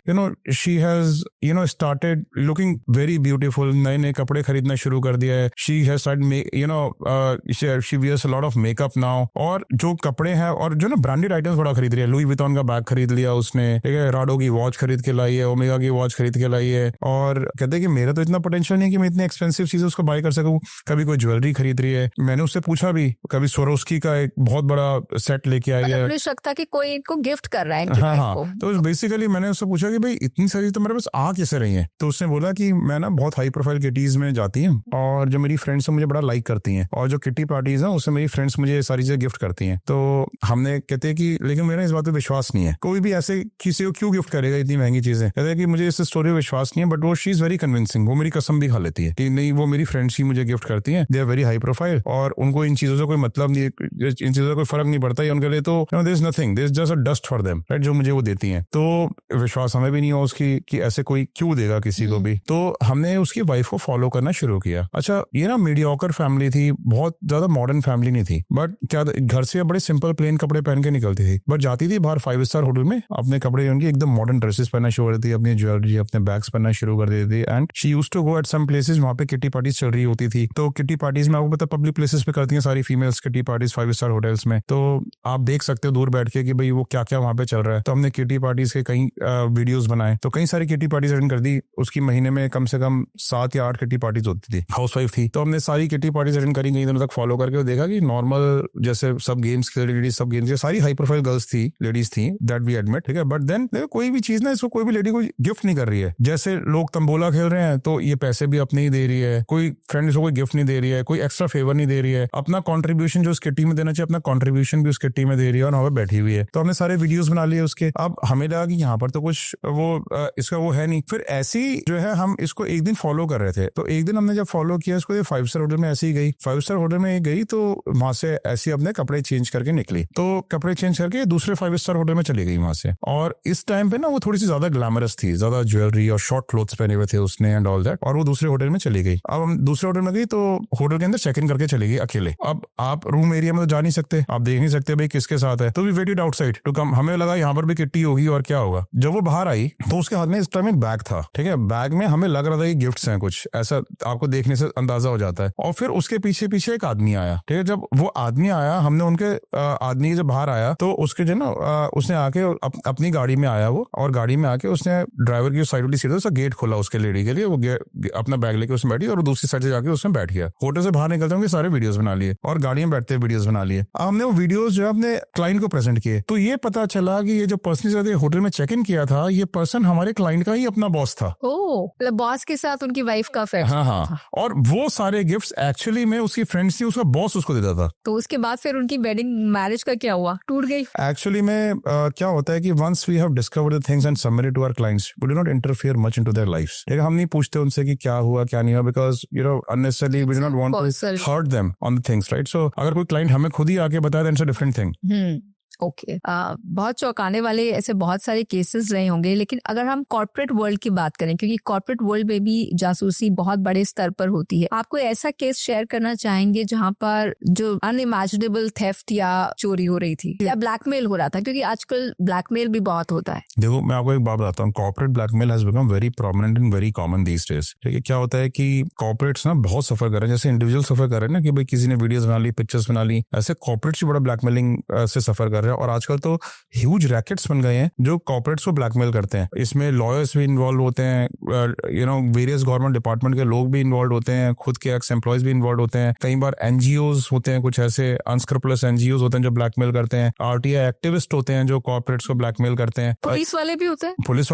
she has started looking very beautiful, नए नए कपड़े खरीदना शुरू कर दिया है। She has started she wears a lot of makeup now, और जो कपड़े हैं और जो ना ब्रांडेड आइटम्स बड़ा खरीद रही है। लुई विटॉन का बैग खरीद लिया उसने, ठीक है, राडो की वॉच खरीद के लाई है, ओमेगा की वॉच खरीद के लाई है, और कहते हैं कि मेरा तो इतना पोटेंशियल नहीं कि मैं इतनी एक्सपेंसिव चीजें उसको बाय कर सकूं। कभी कोई ज्वेलरी खरीद रही है, मैंने उससे पूछा भी, कभी सोरोस्की का एक बहुत बड़ा सेट लेके आई है, शक था कि कोई इनको गिफ्ट कर रहा है। हाँ। तो बेसिकली मैंने उससे पूछा कि भाई इतनी सारी तो मेरे पास आ कैसे रही है। तो उसने बोला कि मैं ना बहुत हाई प्रोफाइल किटीज में जाती हूँ, और जो मेरी फ्रेंड्स मुझे बड़ा लाइक करती हैं, और जो किटी पार्टीज है उससे मेरी फ्रेंड्स मुझे सारी चीजें गिफ्ट करती हैं। तो हमने कहते हैं कि लेकिन मेरा इस बात पे विश्वास नहीं है, कोई भी ऐसे किसी को क्यों गिफ्ट करेगा इतनी महंगी चीजें। कहते हैं कि मुझे इस स्टोरी में विश्वास नहीं है, बट वो शी इज वेरी कन्विंसिंग। वो मेरी कसम भी खा लेती है कि नहीं, वो मेरी फ्रेंड्स ही मुझे गिफ्ट करती हैं, they are very high profile, और उनको इन चीजों से कोई मतलब नहीं, इन चीजों से कोई फर्क नहीं पड़ता है उनके लिए। तो there is nothing, there is just a dust for them, right, जो मुझे वो देती हैं। तो विश्वास हमें भी नहीं हो उसकी कि ऐसे कोई क्यों देगा किसी को भी। तो हमने उसकी वाइफ को फॉलो करना शुरू किया। अच्छा, ये ना मीडियोकर फैमिली थी, बहुत ज्यादा मॉडर्न फैमिली नहीं थी, बट क्या घर से बड़े सिंपल प्लेन कपड़े पहन के निकलती थी, बट जाती थी बाहर 5 स्टार होटल में, अपने कपड़े उनकी एकदम मॉडर्न ड्रेसेस पहनना शुरू कर देती, अपनी ज्वेलरी, अपने बैग्स पहनना शुरू कर देती थी। And she used to go at some places, वहां पे किटी पार्टीज चल रही होती थी। तो किटी पार्टीज में आपको पता पब्लिक प्लेसेस पे करती हैं सारी females kitty parties 5 star hotels में। तो आप देख सकते हो दूर बैठ के कि भाई वो क्या क्या वहां पे चल रहा है। तो हमने किटी पार्टीज के कई वीडियोस बनाए, तो कई सारी किटी पार्टीज अटेंड कर दी। उसकी महीने में कम कम से कम 7 या 8 किटी पार्टीज होती थी, हाउसवाइफ थी, तो हमने सारी किटी पार्टीज अटेंड करी कई दिनों तक फॉलो करके देखा कि नॉर्मल जैसे सब गेम्स खेल रही, सब गेम्स, सारी हाई प्रोफाइल गर्ल्स थी, लेडीज थी, दैट वी एडमिट, ठीक है, बट देन कोई भी चीज ना इसको कोई भी लेडी को गिफ्ट नहीं कर रही है। जैसे लोग तंबोला खेल रहे हैं तो ये पैसे भी अपने ही दे रही है, कोई फ्रेंड इसको कोई गिफ्ट नहीं दे रही है, कोई एक्स्ट्रा फेवर नहीं दे रही है, अपना कॉन्ट्रीब्यूशन जो उस किटी में देना चाहिए अपना कॉन्ट्रीब्यूशन भी उस किटी में दे रही है और वहां पर बैठी हुई है। तो हमने सारे वीडियोस बना लिए उसके। अब हमें लगा कि यहाँ पर तो कुछ वो इसका वो है नहीं। फिर ऐसी जो है हम इसको एक दिन फॉलो कर रहे थे, तो एक दिन हमने जब फॉलो किया इसको, ये 5 स्टार होटल में ऐसे ही गई, 5 स्टार होटल में गई तो वहां से ऐसे अपने कपड़े चेंज करके निकली, तो कपड़े चेंज करके दूसरे 5 स्टार होटल में चली गई वहां से। और इस टाइम पे ना वो थोड़ी सी ज्यादा ग्लैमरस थी, ज्यादा ज्वेलरी और शॉर्ट क्लोथ्स पहने हुए थे उसने एंड ऑल दैट, और वो दूसरे होटल में चली गई। अब हम दूसरे होटल में गई तो होटल के अंदर चेक इन करके चली गई अकेले। अब आप रूम एरिया में तो जा नहीं सकते, आप देख नहीं सकते भाई किसके साथ है, तो we waited outside to come. हमें लगा यहाँ पर भी किट्टी होगी और क्या होगा। जब वो बाहर आई तो उसके हाथ में इस टाइम एक बैग था, ठीक है, बैग में हमें लग रहा था कि गिफ्ट्स हैं कुछ, ऐसा आपको देखने से अंदाजा हो जाता है। और फिर उसके पीछे पीछे एक आदमी आया, ठीक है, जब वो आदमी आया हमने उनके आदमी जब बाहर आया तो उसके जो ना उसने आके अपनी गाड़ी में आया वो, और गाड़ी में आके उसने ड्राइवर की साइड वाली सीट उसका गेट खोला उसके लेडी के लिए, वो अपना बैग लेके उसमें बैठी और दूसरी साइड से जाके उसमें बैठ गया। होटल से बाहर निकलते होंगे सारे वीडियोस बना लिए और गाड़ी में बैठते वीडियोस बना लिए। हमने वो वीडियोस जो है अपने क्लाइंट को प्रेजेंट किए, तो ये पता चला कि ये जो पर्सन होटल में चेक इन किया था ये पर्सन हमारे क्लाइंट का ही अपना बॉस था। मतलब बॉस के साथ उनकी वाइफ का अफेयर। हाँ, और वो सारे गिफ्ट्स एक्चुअली में उसकी फ्रेंड्स थी, उसका बॉस उसको देता था। तो उसके बाद फिर उनकी वेडिंग मैरिज का क्या हुआ, टूट गई? एक्चुअली में क्या होता है कि once we have discovered the things and submitted to our clients, we do not interfere much into their lives. ठीक है, हम नहीं पूछते उनसे कि क्या हुआ क्या नहीं हुआ, because you know unnecessarily we do not want to hurt them on the things, right. So अगर कोई क्लाइंट हमें खुद ही आके बताए that's a different thing. Okay बहुत चौंकाने वाले ऐसे बहुत सारे केसेस रहे होंगे, लेकिन अगर हम कॉर्पोरेट वर्ल्ड की बात करें, क्योंकि कॉर्पोरेट वर्ल्ड में भी जासूसी बहुत बड़े स्तर पर होती है, आप कोई ऐसा केस शेयर करना चाहेंगे जहां पर जो अनइमेजिनेबल थेफ्ट या चोरी हो रही थी या ब्लैकमेल हो रहा था, क्योंकि आजकल ब्लैकमेल भी बहुत होता है। देखो मैं आपको एक बात बताता हूँ, corporate blackmail has become very prominent and very common these days. ठीक है, क्या होता है कि कॉर्पोरेट्स ना बहुत सफर कर रहे हैं, जैसे इंडिविजुअल सफर कर रहे हैं ना कि भाई किसी ने वीडियोस बना ली, पिक्चर्स बना ली, ऐसे कॉर्पोरेट्स भी बड़ा ब्लैकमेलिंग से सफर कर रहे हैं। और आजकल तो ह्यूज रैकेट्स बन गए हैं जो कॉर्पोरेट्स को ब्लैकमेल करते हैं। इसमें लॉयर्स भी इन्वॉल्व होते हैं, you know various government department के लोग भी इन्वॉल्व होते हैं, खुद के एक्स एम्प्लॉयज भी इन्वॉल्व होते हैं, कई बार एनजीओज होते हैं, कुछ ऐसे अनस्क्रपलस एनजीओज होते हैं जो ब्लैकमेल करते हैं, आरटीआई एक्टिविस्ट होते हैं जो कॉर्पोरेट्स को ब्लैकमेल करते हैं, पुलिस वाले भी होते हैं, पुलिस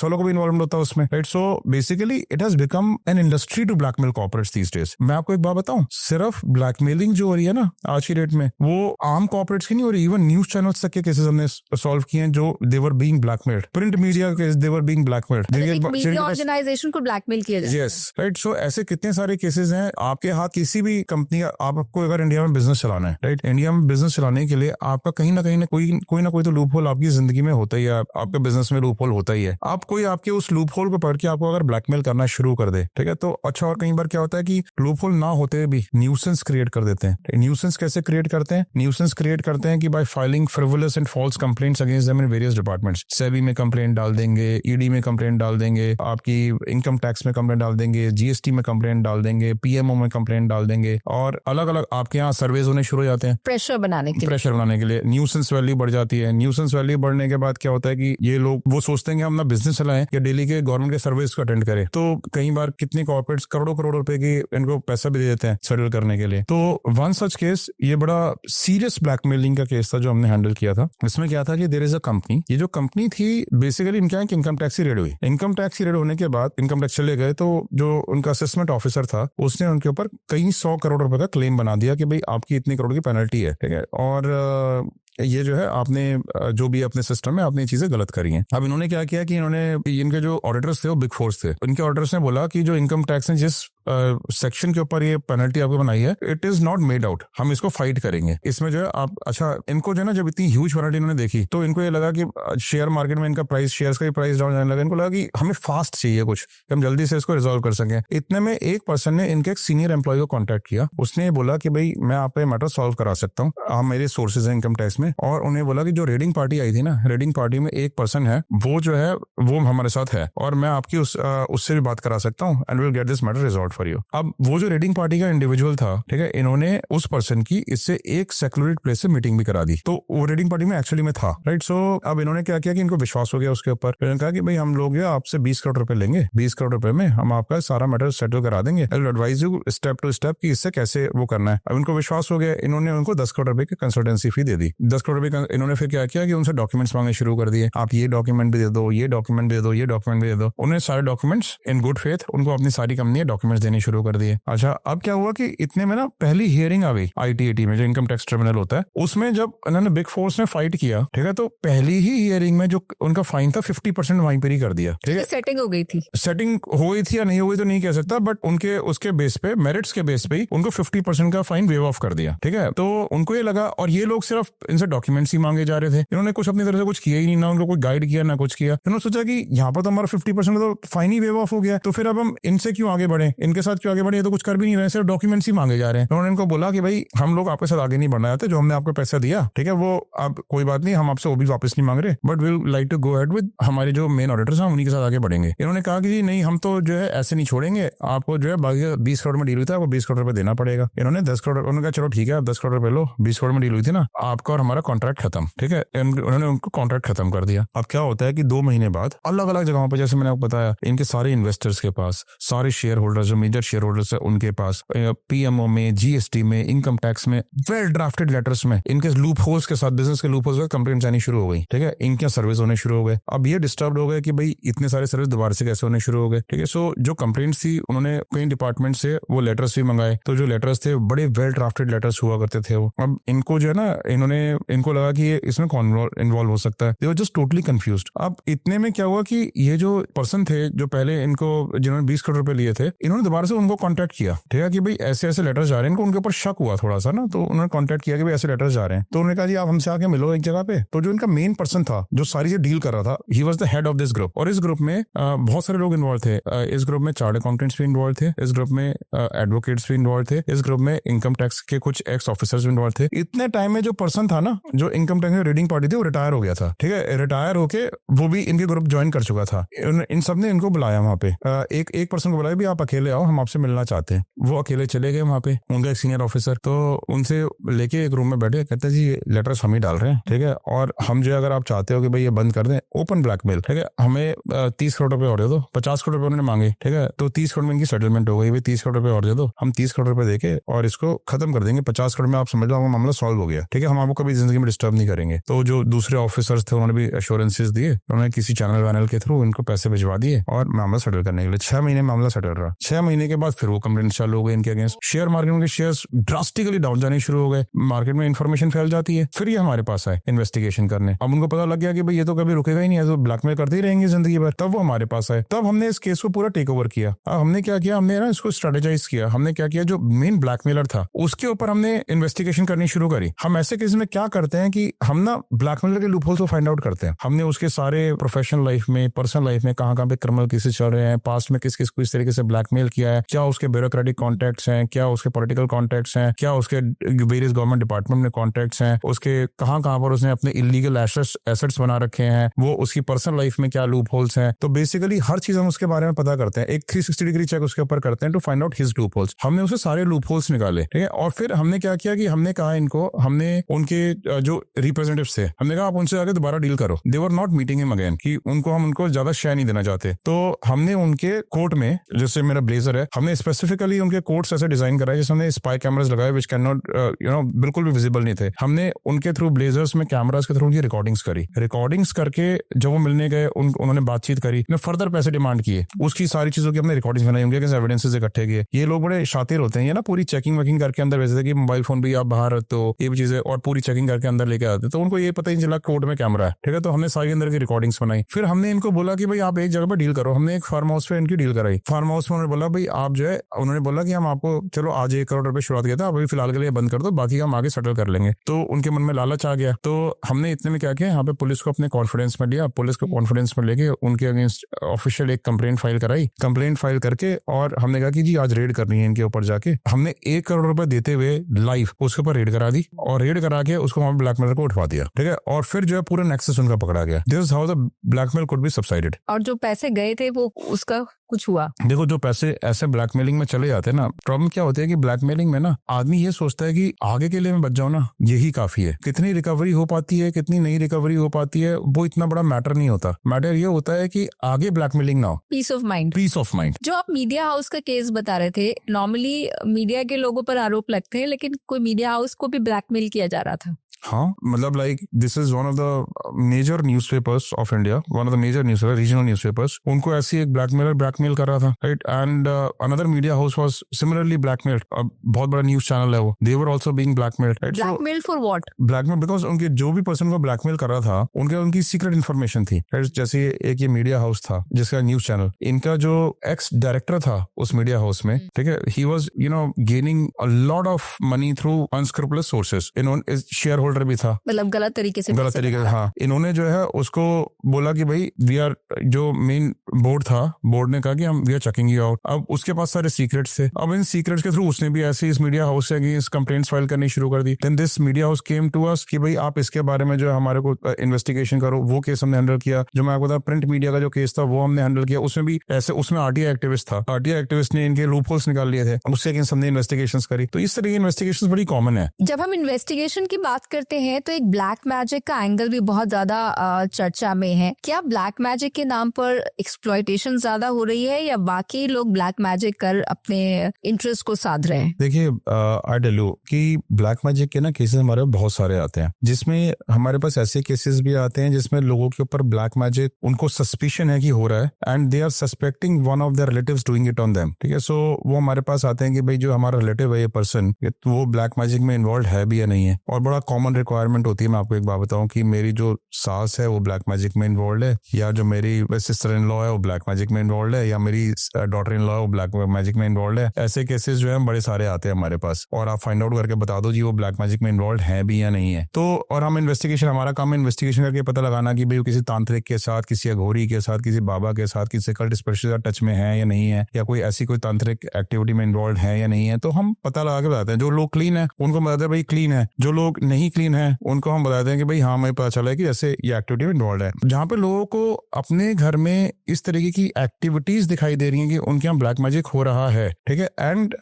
वालों को भी इन्वॉल्व होता है उसमें, right. So basically it has become an industry to blackmail corporates these days. मैं आपको एक बात बताऊं, सिर्फ ब्लैकमेलिंग जो हो रही है ना आज की डेट में, वो आम कॉर्पोरेट्स की नहीं हो रही, इवन न्यूज चैनल्स तक के केसेस हमने सॉल्व किए हैं जो they were being blackmailed, print media के they were being blackmailed, media organisation को ब्लैकमेल किया जाए। Yes right. सो ऐसे कितने सारे केसेस हैं आपके हाथ, किसी भी कंपनी, आपको अगर इंडिया में बिजनेस चलाना है, राइट, इंडिया में बिजनेस चलाने के लिए आपका कहीं ना कहीं कोई ना कोई तो लूप होल आपकी जिंदगी में होता ही है, आपके बिजनेस में लूप होल होता ही है। आप कोई आपके उस लूप होल को पढ़ के आपको अगर ब्लैकमेल करना शुरू कर दे, ठीक है, तो अच्छा। और कई बार क्या होता है कि लूप होल ना होते भी न्यूसेंस क्रिएट कर देते हैं। न्यूसेंस कैसे क्रिएट करते हैं? न्यूसेंस क्रिएट करते हैं कि by filing frivolous and false complaints against them in various departments. SEBI में कंप्लेंट डाल देंगे, ईडी में कंप्लेंट डाल देंगे, आपकी इनकम टैक्स में कंप्लेंट डाल देंगे, जीएसटी में कंप्लेंट डाल देंगे, पीएमओ में कंप्लेंट डाल देंगे, और अलग अलग आपके यहाँ सर्वेज होने शुरू हो जाते हैं प्रेशर बनाने के लिए। न्यूसेंस वैल्यू बढ़ जाती है। न्यूसेंस वैल्यू बढ़ने के बाद क्या होता है कि ये लोग वो सोचते हैं कि हम अपना बिजनेस चलाएं या डेली के गवर्नमेंट के सर्विस को अटेंड करें, तो कई बार कितने कॉर्पोरेट्स करोड़ों रुपए की इनको पैसा भी दे देते हैं सेटल करने के लिए। तो वन सच केस, ये बड़ा सीरियस ब्लैकमेलिंग का केस था जो हमने हैंडल किया था। इसमें क्या था कि देयर इज अ कंपनी, ये जो कंपनी थी बेसिकली इनका इनकम टैक्स की रेड हुई। इनकम टैक्स की रेड होने के बाद इनकम टैक्स चले गए, तो जो उनका असेसमेंट ऑफिसर था उसने उनके ऊपर कई 100 करोड़ रुपए का क्लेम बना दिया कि भाई आपकी इतनी करोड़ की पेनल्टी है, ठीक है, और ये जो है आपने जो भी अपने सिस्टम में आपने ये चीजें गलत करी हैं। अब इन्होंने क्या किया कि इनके जो ऑडिटर्स थे वो बिग फोर्स थे। इनके ऑडिटर्स ने बोला कि जो इनकम टैक्स ने जिस सेक्शन के ऊपर ये पेनल्टी आपको बनाई है, it is not made out, हम इसको फाइट करेंगे। इसमें जो है आप अच्छा, इनको जो है ना, जब इतनी ह्यूज पेनल्टी इन्होंने देखी तो इनको ये लगा कि शेयर मार्केट में इनका प्राइस, शेयर्स का भी प्राइस डाउन जाने लगा। इनको लगा कि हमें फास्ट चाहिए कुछ, हम जल्दी से इसको रिजॉल्व कर सकें। इतने में एक पर्सन ने इनके एक सीनियर एम्प्लॉय को कॉन्टेक्ट किया। उसने बोला कि भाई मैं आपका मैटर सॉल्व करा सकता हूँ, आप मेरे सोर्सेज हैं इनकम टैक्स में। और उन्हें बोला कि जो रेडिंग पार्टी आई थी ना, रेडिंग पार्टी में एक पर्सन है, वो जो है वो हमारे साथ है, और मैं आपकी उससे भी बात करा सकता हूँ, and will get this matter resolve for you. अब वो जो रेडिंग पार्टी का इंडिविजुअल था, ठीक है, इन्होंने उस पर्सन की इससे एक सेक्युलर प्लेस से मीटिंग भी करा दी, तो वो रेडिंग पार्टी में एक्चुअली में था, राइट। सो अब इन्होंने क्या किया कि इनको विश्वास हो गया उसके ऊपर, इन्होंने कहा कि भाई हम लोग आपसे 20 करोड़ रुपए लेंगे, 20 करोड़ रुपए में हम आपका सारा मैटर सेटल करा देंगे, I will advise you step to step कि इससे कैसे वो करना है। अब इनको विश्वास हो गया, इन्होंने उनको 10 करोड़ रुपए की कंसल्टेंसी फी दे दी। 10 करोड़ रुपए इन्होंने फिर क्या किया कि उनसे डॉक्यूमेंट्स मांगने शुरू कर दिए, आप ये डॉक्यूमेंट भी दे दो, ये डॉक्यूमेंट भी दे दो, ये डॉक्यूमेंट भी दे दो। उन्हें सारे डॉक्यूमेंट्स इन गुड फेथ उनको अपनी सारी कंपनी डॉक्यूमेंट्स देने शुरू कर दिए। अच्छा, अब क्या हुआ कि इतने में ना पहली हियरिंग आ गई ITAT में, जो इनकम टैक्स ट्रिब्यूनल होता है, उसमें जब इन्होंने बिग फोर्स ने फाइट किया, ठीक है, तो पहली ही हियरिंग में जो उनका फाइन था 50% वहीं पर ही कर दिया, ठीक है। सेटिंग हो गई थी, सेटिंग हो गई थी या नहीं हो गई तो नहीं कह सकता, बट उनके उसके बेस पे, मेरिट्स के बेस पे ही उनको 50% का फाइन वेव ऑफ कर दिया, ठीक है। तो उनको ये लगा, और ये लोग सिर्फ इनसे डॉक्यूमेंट्स ही मांगे जा रहे थे, इन्होंने कुछ अपनी तरफ से कुछ किया ही नहीं, ना उनको कोई गाइड किया ना कुछ किया। इन्होंने सोचा कि यहाँ पर तो हमारा 50% तो फाइन ही वेव ऑफ हो गया, तो फिर अब हम इनसे क्यों आगे बढ़े, इनके साथ क्यों आगे बढ़े, ये तो कुछ कर भी नहीं रहे, सिर्फ डॉक्यूमेंट्स ही मांगे जा रहे हैं। उन्होंने इनको बोला कि भाई हम लोग आपके साथ आगे नहीं बढ़ना चाहते, जो हमने आपको पैसा दिया, ठीक है, वो अब कोई बात नहीं, हम आपसे वो भी वापस नहीं मांग रहे, but we will like to go ahead with हमारे जो मेन ऑडिटर्स हैं उन्हीं के साथ आगे बढ़ेंगे। इन्होंने कहा कि नहीं, हम तो जो है ऐसे नहीं छोड़ेंगे आपको, जो है बाकी 20 करोड़ में डील हुई थी, आपको 20 करोड़ रुपए देना पड़ेगा। इन्होंने 10 करोड़, उन्होंने कहा चलो ठीक है, आप 10 करोड़ रुपए लो, 20 करोड़ में डील हुई थी ना आपका और हमारा कॉन्ट्रैक्ट खत्म, ठीक है। उन्होंने उनको कॉन्ट्रैक्ट खत्म कर दिया। अब क्या होता है कि 2 महीने बाद अलग अलग जगहों पर, जैसे मैंने आपको बताया, इनके सारे इन्वेस्टर्स के पास, सारे शेयर होल्डर्स जो मेजर शेयर होल्डर्स है उनके पास, PMO में, GST में, इनकम टैक्स में, वेल ड्राफ्टेड लेटर्स में, इनके लूप होल्स के साथ, बिजनेस के लूप होल्स में कंप्लेंट्स आनी शुरू हो गई, ठीक है। इनके सर्विस होने शुरू हो गए। अब ये डिस्टर्ब हो गए कि भाई इतने सारे सर्विस दोबारा से कैसे होने शुरू हो गए, ठीक है। सो जो कंप्लेंट्स थी, उन्होंने कई डिपार्टमेंट से वो लेटर्स भी मंगाए, तो जो लेटर्स थे बड़े वेल ड्राफ्टेड लेटर्स हुआ करते थे वो। अब इनको जो है ना, इनको लगा कि ये इसमें कौन इन्वॉल्व हो सकता है, दे वर जस्ट टोटली कंफ्यूज्ड। अब इतने में क्या हुआ कि ये जो पर्सन थे, जो पहले इनको जिन्होंने 20 करोड़ रुपए लिए थे, इन्होंने दोबारा से उनको कॉन्टेक्ट किया, ठीक है, कि भाई ऐसे ऐसे लेटर्स जा रहे हैं। इनको उनके ऊपर शक हुआ थोड़ा सा ना, तो उन्होंने कॉन्टेक्ट किया कि भाई ऐसे लेटर्स जा रहे हैं। तो उन्होंने कहा जी आप हमसे आके मिलो एक जगह पे। तो जो इनका मेन पर्सन था, जो सारी ये डील कर रहा था, he was the head of this group, और इस ग्रुप में बहुत सारे लोग इन्वॉल्व थे। इस ग्रुप में चार्टर्ड अकाउंटेंट्स भी इन्वॉल्व थे, इस ग्रुप में एडवोकेट्स भी इन्वॉल्व थे, इस ग्रुप में इनकम टैक्स के कुछ एक्स ऑफिसर्स भी इन्वॉल्व थे। इतने टाइम में जो पर्सन था ना, जो इनकम टैक्स रीडिंग पार्टी थी, वो रिटायर हो गया था, ठीक है। रिटायर होके वो भी इनके ग्रुप ज्वाइन कर चुका था। इन सब ने इनको बुलाया वहां पे, एक पर्सन को बुलाया भी आप अकेले आओ, हम आपसे मिलना चाहते हैं। वो अकेले चले गए वहां पे, उनका एक सीनियर ऑफिसर, तो उनसे लेके एक रूम में बैठे, कहते जी लेटर्स हम ही डाल रहे हैं, ठीक है, और हम जो अगर आप चाहते हो कि भाई ये बंद कर दें, ओपन ब्लैकमेल, ठीक है, हमें 30 करोड़ रुपए और दे दो। 50 करोड़ रुपए उन्होंने मांगे, ठीक है, तो 30 करोड़ में इनकी सेटलमेंट हो गई, भाई 30 करोड़ रुपए और दे दो, हम 30 करोड़ रुपए देके और इसको खत्म कर देंगे। 50 करोड़ में आप समझ लो हमारा मामला सॉल्व हो गया, ठीक है, हम आपको कभी जिंदगी में डिस्टर्ब नहीं करेंगे। तो जो दूसरे ऑफिसर्स थे उन्होंने भी एश्योरेंसेस दिए, उन्होंने किसी चैनल वैनल के थ्रू इनको पैसे भिजवा दिए और मामला सेटल करने के लिए 6 महीने मामला सेटल रहा। 6 महीने के बाद फिर वो कंप्लेंट चालू हो गई इनके अगेंस्ट। शेयर मार्केट में शेयर्स ड्रास्टिकली डाउन जाने शुरू हो गए, मार्केट में इन्फॉर्मेशन फैल जाती है। फिर ये हमारे पास आए इन्वेस्टिगेशन करने। अब उनको पता लग गया कि भाई ये तो कभी रुकेगा ही नहीं है, तो ब्लैकमेल करते ही रहेंगे जिंदगी भर। तब वो हमारे पास आए, तब हमने इस केस को पूरा टेक ओवर किया। अब हमने क्या किया, हमने ना इसको स्ट्रेटेजाइज किया। हमने क्या किया, जो मेन ब्लैकमेलर था उसके ऊपर हमने इन्वेस्टिगेशन करनी शुरू करी। हम ऐसे केस में क्या करते हैं कि हम ना ब्लैकमेलर के लूपहोल्स को फाइंड आउट करते हैं। हमने उसके सारे प्रोफेशनल लाइफ में, पर्सनल लाइफ में कहाँ पे क्रिमिनल केसेस चल रहे हैं, पास्ट में किस किस को इस तरीके से ब्लैकमेल किया है, क्या उसके ब्यूरोक्रेटिक कॉन्टैक्ट्स हैं, क्या उसके पॉलिटिकल कॉन्टैक्ट्स हैं, क्या उसके वेरियस गवर्नमेंट डिपार्टमेंट में कॉन्टैक्ट्स हैं, उसके कहाँ पर उसने अपने इलीगल एसेट्स बना रखे हैं, वो उसकी पर्सनल लाइफ में क्या लूप होल्स हैं। तो बेसिकली हर चीज हम उसके बारे में पता करते हैं, एक 360 डिग्री चेक उसके ऊपर करते हैं to find out his loopholes. हमने उसे सारे लूप होल्स निकाले, ठीक है, और फिर हमने क्या किया कि हमने कहा इनको, हमने उनके जो रिप्रेजेंटेटिव्स थे, हमने कहा आप उनसे आगे दोबारा डील करो। They were not meeting him again, कि उनको ज्यादा शेयर नहीं देना चाहते। तो हमने उनके कोर्ट में, जैसे मेरा ब्लेजर है, हमने स्पेसिफिकली उनके कोर्ट्स ऐसे डिजाइन कराए जैसे हमने स्पाई कैमरास लगाए विच कैन नॉट बिल्कुल भी विजिबल नहीं थे। हमने उनके थ्रू ब्लेजर्स में कैमरास के थ्रू उनकी रिकॉर्डिंग्स करी। रिकॉर्डिंग्स करके जब वो मिलने गए उन्होंने बातचीत करी, फर्दर पैसे डिमांड किए, उसकी सारी चीजों की हमने रिकॉर्डिंग्स बनाई, उनके एविडेंसेस इकट्ठे किए। ये लोग बड़े शातिर होते हैं, ये ना पूरी चेकिंग वेकिंग करके अंदर भेजते थे कि मोबाइल फोन भी आप बाहर रखते हो, ये भी चीजें, और पूरी चेकिंग करके अंदर लेके आते। तो उनको ये पता ही नहीं चला कोर्ट में कैमरा है, ठीक है। तो हमने सारी अंदर की रिकॉर्डिंग्स बनाई। फिर हमने इनको बोला कि भाई आप एक जगह पर डील करो। हमने एक फार्म हाउस पे इनकी डील कराई। फार्म हाउस में उन्होंने बोला भाई आप जो है, उन्होंने बोला कि हम आपको चलो आज 1 करोड़ रुपए शुरुआत किया था, अभी फिलहाल के लिए बंद कर दो, बाकी हम आगे सेटल कर लेंगे। तो उनके मन में लालच आ गया। तो हमने इतने में क्या किया, यहाँ पे पुलिस को अपने कॉन्फिडेंस में लिया। पुलिस को कॉन्फिडेंस में लेके उनके अगेंस्ट ऑफिशियल एक कंप्लेंट फाइल कराई। कंप्लेंट फाइल करके और हमने कहा कि जी आज रेड करनी है इनके ऊपर जाके। हमने 1 करोड़ रुपए देते हुए लाइव उसके ऊपर रेड करा दी, और रेड करा के उसको वहां ब्लैकमेलर को उठवा दिया, ठीक है। और फिर जो है पूरा नेक्सस उनका पकड़ा गया। This is how the blackmail could be subsided. और जो पैसे गए थे वो उसका कुछ हुआ? देखो जो पैसे ऐसे ब्लैकमेलिंग में चले जाते हैं ना, प्रॉब्लम क्या होती है कि ब्लैकमेलिंग में ना आदमी ये सोचता है कि आगे के लिए मैं बच जाऊं ना, यही काफी है। कितनी रिकवरी हो पाती है, कितनी नहीं रिकवरी हो पाती है, वो इतना बड़ा मैटर नहीं होता। मैटर ये होता है कि आगे ब्लैकमेलिंग ना हो। Peace of mind. Peace of mind. जो आप मीडिया हाउस का केस बता रहे थे, नॉर्मली मीडिया के लोगों पर आरोप लगते हैं, लेकिन कोई मीडिया हाउस को भी ब्लैकमेल किया जा रहा था। हाँ, मतलब like this is one of the major newspapers of India, one of the major newspaper, regional newspapers, उनको ऐसी एक ब्लैकमेल कर रहा था, right. And another media house was similarly blackmailed. बहुत बड़ा न्यूज़ चैनल है वो, they were also being blackmailed, right. Blackmail for what? Blackmail because उनके जो भी पर्सन को ब्लैकमेल कर रहा था उनकी सीक्रेट इन्फॉर्मेशन थी, राइट। जैसे एक ये मीडिया हाउस था जिसका न्यूज़ चैनल, इनका जो एक्स डायरेक्टर था उस मीडिया हाउस में, ठीक है, he was gaining a lot of money through अनस्क्रूपुलस sources. इन्होंने शेयर होल्डर भी था, मतलब गलत तरीके से। हाँ। इन्होंने जो है उसको बोला कि भाई वी आर, जो मेन बोर्ड था, बोर्ड ने कहा कि हम we are checking you out. अब उसके पास सारे सीक्रेट्स थे। अब इन सीक्रेट्स के थ्रू उसने भी ऐसे इस मीडिया हाउस से अगेंस्ट कंप्लेंट्स फाइल करनी शुरू कर दी। Then this media house came to us कि भाई आप इसके बारे में जो है हमारे को इन्वेस्टिगेशन करो। वो केस हमने हैंडल किया। जो मैं आपको बता, प्रिंट मीडिया का जो केस था वो हमने हैंडल किया। उसमें भी ऐसे, उसमें आरटीआई एक्टिविस्ट था, आरटीआई एक्टिविस्ट ने इनके लूप होल्स निकाल लिए थे, उससे अगेंस्ट हमने इन्वेस्टिगेशंस करी। तो इस तरह की इन्वेस्टिगेशंस बड़ी कॉमन है। जब हम इन्वेस्टिगेशन की बात करते हैं तो एक ब्लैक मैजिक का एंगल भी बहुत ज्यादा चर्चा में है। क्या ब्लैक मैजिक के नाम पर एक्सप्लॉयटेशन ज्यादा हो रही है या बाकी लोग ब्लैक मैजिक कर अपने इंटरेस्ट को साध रहे हैं? देखिए, आई टेल यू कि ब्लैक मैजिक के ना केसेस हमारे बहुत सारे आते हैं, जिसमें हमारे पास ऐसे केसेस भी आते हैं जिसमें लोगों के ऊपर ब्लैक मैजिक, उनको सस्पिशन है कि हो रहा है, and they are suspecting one of their relatives doing it on them, ठीक है। सो वो हमारे पास आते हैं कि भाई जो हमारा रिलेटिव है, ये पर्सन, तो वो ब्लैक मैजिक में इन्वॉल्व है भी या नहीं है। और बड़ा कॉमन रिक्वायरमेंट होती है। मैं आपको एक बात बताऊं कि मेरी जो सास है वो ब्लैक मैजिक में इन्वॉल्व है, या जो मेरी सिस्टर इन लॉ है वो ब्लैक मैजिक में इन्वॉल्व है, या मेरी डॉटर इन लॉ है वो ब्लैक मैजिक में इन्वॉल्व है। ऐसे केसेस जो है बड़े सारे आते हैं हमारे पास, और आप फाइंड आउट करके बता दो जी वो ब्लैक मैजिक में इन्वॉल्व है भी या नहीं है। तो और हम इन्वेस्टिगेशन, हमारा काम है इन्वेस्टिगेशन करके पता लगाना कि भाई किसी तांत्रिक के साथ, किसी अघोरी के साथ, किसी बाबा के साथ, किसी कल्ट स्पिरिट के टच में है या नहीं है, या कोई ऐसी कोई तांत्रिक एक्टिविटी में इन्वॉल्व है या नहीं है। तो हम पता लगा के बताते हैं। जो लोग क्लीन है उनको बताते हैं भाई क्लीन है, जो लोग नहीं क्लीन है उनको हम बताते हैं कि भाई हाँ, हमें पता चला है कि ऐसे ये एक्टिविटी में इन्वॉल्व है। जहाँ पे लोगों को अपने घर में इस तरीके की एक्टिविटीज दिखाई दे रही हैं कि उनके यहाँ ब्लैक मैजिक हो रहा है, ठीक है, and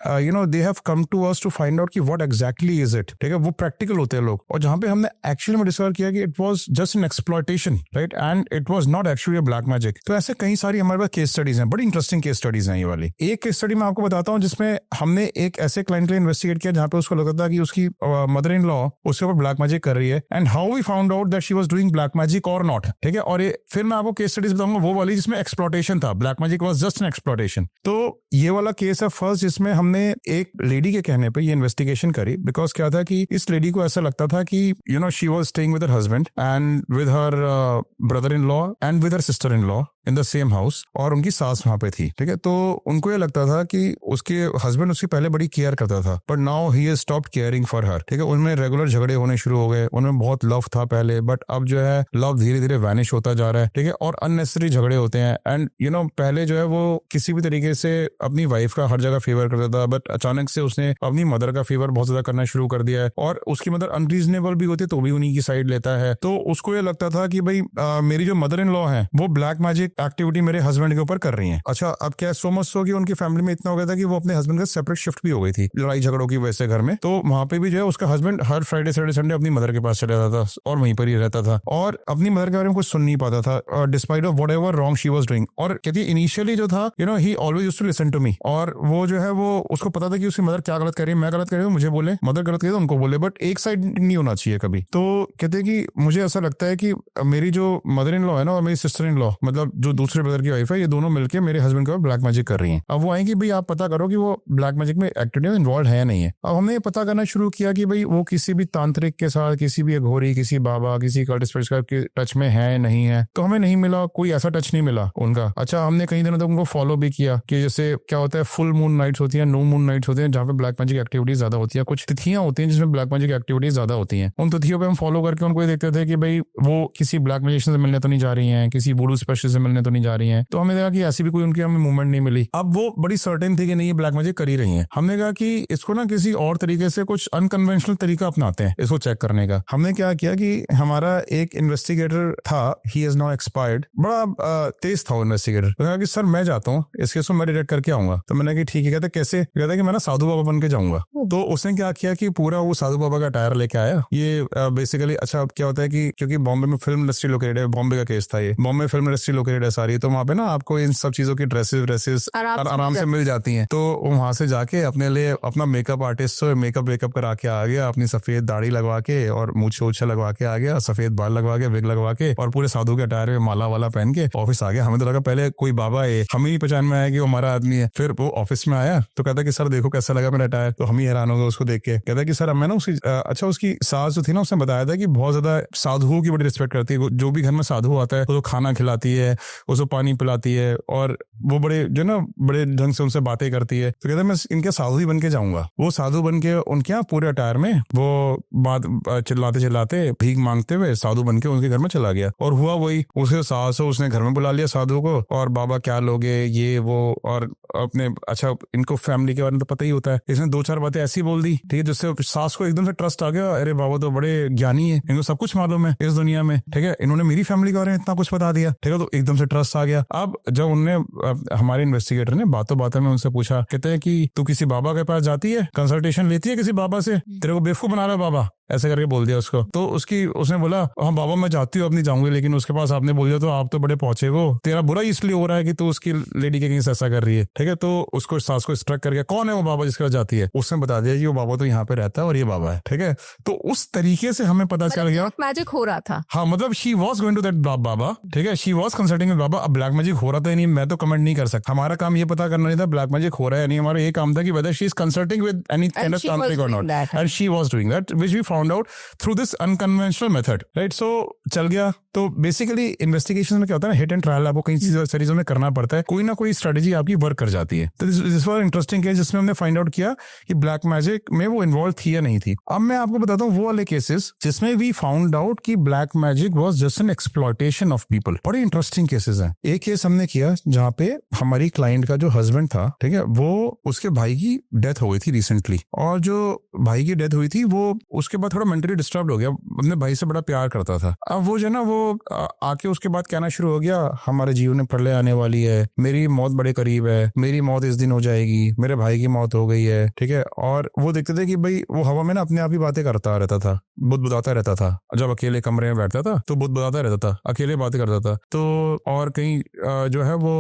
they have come to us to find out कि व्हाट एग्जैक्टली इज इट, ठीक है। वो प्रैक्टिकल होते हैं लोग, और जहाँ पे हमने एक्चुअली में डिस्कवर किया कि it was just an exploitation, right, and it was not actually black magic. तो ऐसे कई सारी हमारे पास केस स्टडीज हैं, बड़ी इंटरेस्टिंग केस स्टडीज हैं ये वाली। एक केस स्टडी मैं आपको बताता हूँ जिसमें हमने एक ऐसे क्लाइंट के लिए इन्वेस्टिगेट किया जहाँ पे उसको लगता था कि उसकी मदर इन लॉ उसके ऊपर ब्लैक मैजिक कर रही है, and how we found out that she was doing black magic और नॉट, ठीक है। और फिर मैं आपको केस स्टडीज बताऊंगा वो वाली जिसमें एक्सप्लॉयटेशन था, black magic was just an exploitation. तो ये वाला केस है फर्स्ट, जिसमें हमने एक लेडी के कहने पे ये इन्वेस्टिगेशन करी। बिकॉज क्या था कि इस लेडी को ऐसा लगता था कि she was staying with her husband and with her brother in law and with her sister in law in the same house, और उनकी सास वहां पे थी, ठीक है। तो उनको ये लगता था कि उसके हस्बैंड उसकी पहले बड़ी केयर करता था, but now he has stopped caring for her, ठीक है। उनमें रेगुलर झगड़े होने शुरू हो गए, उनमें बहुत लव था पहले, बट अब जो है लव धीरे धीरे वैनिश होता जा रहा है, ठीक है, और अननेसेसरी झगड़े होते हैं। एंड पहले जो है वो किसी भी तरीके से अपनी वाइफ का हर जगह फेवर करता था, बट अचानक से उसने अपनी मदर का फेवर बहुत ज्यादा करना शुरू कर दिया है, और उसकी मदर अनरीजनेबल भी होती है तो भी उन्हीं की साइड लेता है। तो उसको ये लगता था कि भाई मेरी जो मदर इन लॉ है वो ब्लैक मैजिक एक्टिविटी मेरे हस्बैंड के ऊपर कर रही है। अच्छा, अब क्या सो मच सो कि उनकी फैमिली में इतना हो गया था कि वो अपने हस्बैंड का सेपरेट शिफ्ट भी हो गई थी लड़ाई झगड़ों की वजह से घर में। तो वहां पे भी जो है उसका हस्बैंड हर फ्राइडे सैटरडे संडे अपनी मदर के पास चला जाता था और वहीं पर ही रहता था, और अपनी मदर के बारे में कुछ सुन नहीं पाता था, despite of whatever wrong she was doing. और कहती है इनिशियली जो था he always used to listen to me, और वो जो है वो उसको पता था कि उसकी मदर क्या गलत कर रही है, मैं गलत कर रही हूँ, मुझे बोले, मदर गलत कर रही है उनको बोले, बट एक साइड नहीं होना चाहिए कभी। तो कहते हैं कि मुझे ऐसा लगता है कि मेरी जो मदर इन लॉ है ना और मेरी सिस्टर इन लॉ, मतलब जो दूसरे ब्रदर की वाइफ है, ये दोनों मिलकर मेरे हस्बैंड को ब्लैक मैजिक कर रही हैं। अब वो आएंगी भाई आप पता करो कि वो ब्लैक मैजिक में एक्टिविटी में इन्वॉल्व है या नहीं है। अब हमने पता करना शुरू किया कि भाई वो किसी भी तांत्रिक के साथ, किसी भी अघोरी, किसी बाबा, किसी कल्ट स्पिरिट के टच में है नहीं है, तो हमें नहीं मिला, कोई ऐसा टच नहीं मिला उनका। अच्छा, हमने कई दिनों तक उनको फॉलो भी किया कि जैसे क्या होता है, फुल मून नाइट्स होती है, नो मून नाइट्स होती है, जहाँ पे ब्लैक मैजिक एक्टिविटीज ज्यादा होती है, कुछ तिथियां होती हैं जिसमें ब्लैक मैजिक एक्टिविटीज ज्यादा होती हैं। उन तिथियों पे हम फॉलो करके उनको ये देखते थे कि भाई वो किसी ब्लैक मैजिशियन से मिलने तो नहीं जा रही है, किसी वुडू स्पेशलिस्ट से मिलने मिलने तो नहीं जा रही हैं। तो हमने कहा कि ऐसी भी कोई उनकी हमें मूवमेंट नहीं मिली। अब वो बड़ी सर्टेन थी कि नहीं ये ब्लैक मैजिक कर ही रही हैं। हमने कहा कि इसको ना किसी और तरीके से कुछ अनकन्वेंशनल तरीका अपनाते हैं इसको चेक करने का। हमने क्या किया कि हमारा एक इन्वेस्टिगेटर था, ही इज नाउ एक्सपायर्ड, बड़ा तेज था वो इन्वेस्टिगेटर। तो कहा कि सर मैं जाता हूँ इस केस को मैं डिटेक्ट करके आऊंगा। तो मैंने कहा ठीक है। कहते कैसे? कहता कि मैं ना साधु बाबा बन के जाऊंगा। तो उसने क्या किया कि पूरा वो साधु बाबा का टायर लेके आया। ये बेसिकली अच्छा क्या होता है कि क्योंकि बॉम्बे में फिल्म इंडस्ट्री लोकेटेड है, बॉम्बे का केस था ये, बॉम्बे फिल्म इंडस्ट्री लोकेटेड है सारी, तो वहाँ पे ना आपको इन सब चीजों की ड्रेसेस आराम से मिल जाती हैं। तो वहां से जाके अपने लिए अपना मेकअप आर्टिस्ट मेकअप वेकअप करा के आ गया, अपनी सफेद दाढ़ी लगवा के और मूंछ वूछे लगवा के आ गया, सफेद बाल लगवा के, विग लगवा के और पूरे साधु के अटायर में माला वाला पहन के ऑफिस आ गया। हमें तो लगा पहले कोई बाबा है, हमें ही पहचान में आया कि वो हमारा आदमी है। फिर वो ऑफिस में आया तो कहता कि सर देखो कैसा लगा मेरा अटायर। तो हम ही हैरान हो गए उसको देख के। कहता कि सर मैं ना उसकी अच्छा उसकी सास जो थी ना उसने बताया था कि बहुत ज्यादा साधुओं की बड़ी रिस्पेक्ट करती है। जो भी घर में साधु आता है तो खाना खिलाती है, उसको पानी पिलाती है और वो बड़े जो ना बड़े ढंग से उनसे बातें करती है। तो कहता मैं इनके साधु ही बन के जाऊंगा। वो साधु बन के उनके यहाँ पूरे अटायर में वो बात चिल्लाते चिल्लाते भीख मांगते हुए साधु बन के उनके घर में चला गया। और हुआ वही, उसके सास हो उसने घर में बुला लिया साधु को और बाबा क्या लोगे ये वो, और अपने अच्छा इनको फैमिली के बारे में तो पता ही होता है। इसने दो चार बातें ऐसी बोल दी ठीक है जिससे सास को एकदम से ट्रस्ट आ गया। अरे बाबा तो बड़े ज्ञानी है, इनको सब कुछ मालूम है इस दुनिया में, ठीक है, इन्होंने मेरी फैमिली के बारे में इतना कुछ बता दिया, ठीक है। तो एकदम से ट्रस्ट आ गया। अब जब उनने हमारे इन्वेस्टिगेटर ने बातों बातों में उनसे पूछा, कहते हैं कि तू किसी बाबा के पास जाती है, कंसल्टेशन लेती है किसी बाबा से, तेरे को बेवकूफ बना रहा है बाबा, ऐसे करके बोल दिया उसको। तो उसने बोला हाँ बाबा मैं जाती हूँ अब नहीं जाऊंगी, लेकिन उसके पास आपने बोल दिया तो आप तो बड़े पहुंचे हो, तेरा बुरा इसलिए हो रहा है कि तू उसकी लेडी के कहीं से ऐसा कर रही है, ठीक है। तो उसको सास को स्ट्रक करके कौन है वो बाबा जिसके पास जाती है, उसने बता दिया कि वो बाबा तो यहाँ पे रहता है और ये बाबा है, ठीक है। तो उस तरीके से हमें पता चल गया मैजिक हो रहा था। हाँ मतलब she was going to that baba, ठीक है, she was consulting with baba. अब ब्लैक मैजिक हो रहा था नहीं, मैं तो कमेंट नहीं कर सकता, हमारा काम ये पता करना नहीं था ब्लैक मैजिक हो रहा है नहीं, हमारा ये काम था कि whether she is consulting with any kind of tantrik और not, and she was doing that which we found out through this unconventional method, right. So चल गया। तो बेसिकली इन्वेस्टिगेशन में क्या होता है ना, हिट एंड ट्रायल आपको कई चीजों में करना पड़ता है, कोई ना कोई स्ट्रेटेजी आपकी वर्क कर जाती है। तो दिस वाज इंटरेस्टिंग केस जिसमें हमने फाइंड आउट किया कि ब्लैक मैजिक में वो इन्वॉल्व थी या नहीं थी। अब मैं आपको बताता हूँ वो वाले केसेस जिसमें वी फाउंड आउट कि black magic was just an exploitation of people. बड़े इंटरेस्टिंग केसेस हैं। एक केस हमने किया जहाँ पे हमारी क्लाइंट का जो हस्बैंड था, ठीक है, वो उसके भाई की डेथ हो गई थी रिसेंटली, और जो भाई की डेथ हुई थी वो उसके बाद थोड़ा मेंटली डिस्टर्ब हो गया, अपने भाई से बड़ा प्यार करता था। अब वो जो ना वो आके उसके बाद कहना शुरू हो गया हमारे जीवन में प्रलय आने वाली है, मेरी मौत बड़े करीब है, मेरी मौत इस दिन हो जाएगी, मेरे भाई की मौत हो गई है, ठीक है। और वो देखते थे कि भाई वो हवा में ना अपने आप ही बातें करता रहता था, बुदबुदाता रहता था, जब अकेले कमरे में बैठता था तो बुदबुदाता रहता था, अकेले बातें करता था। तो और कहीं जो है वो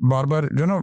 बार बार जो ना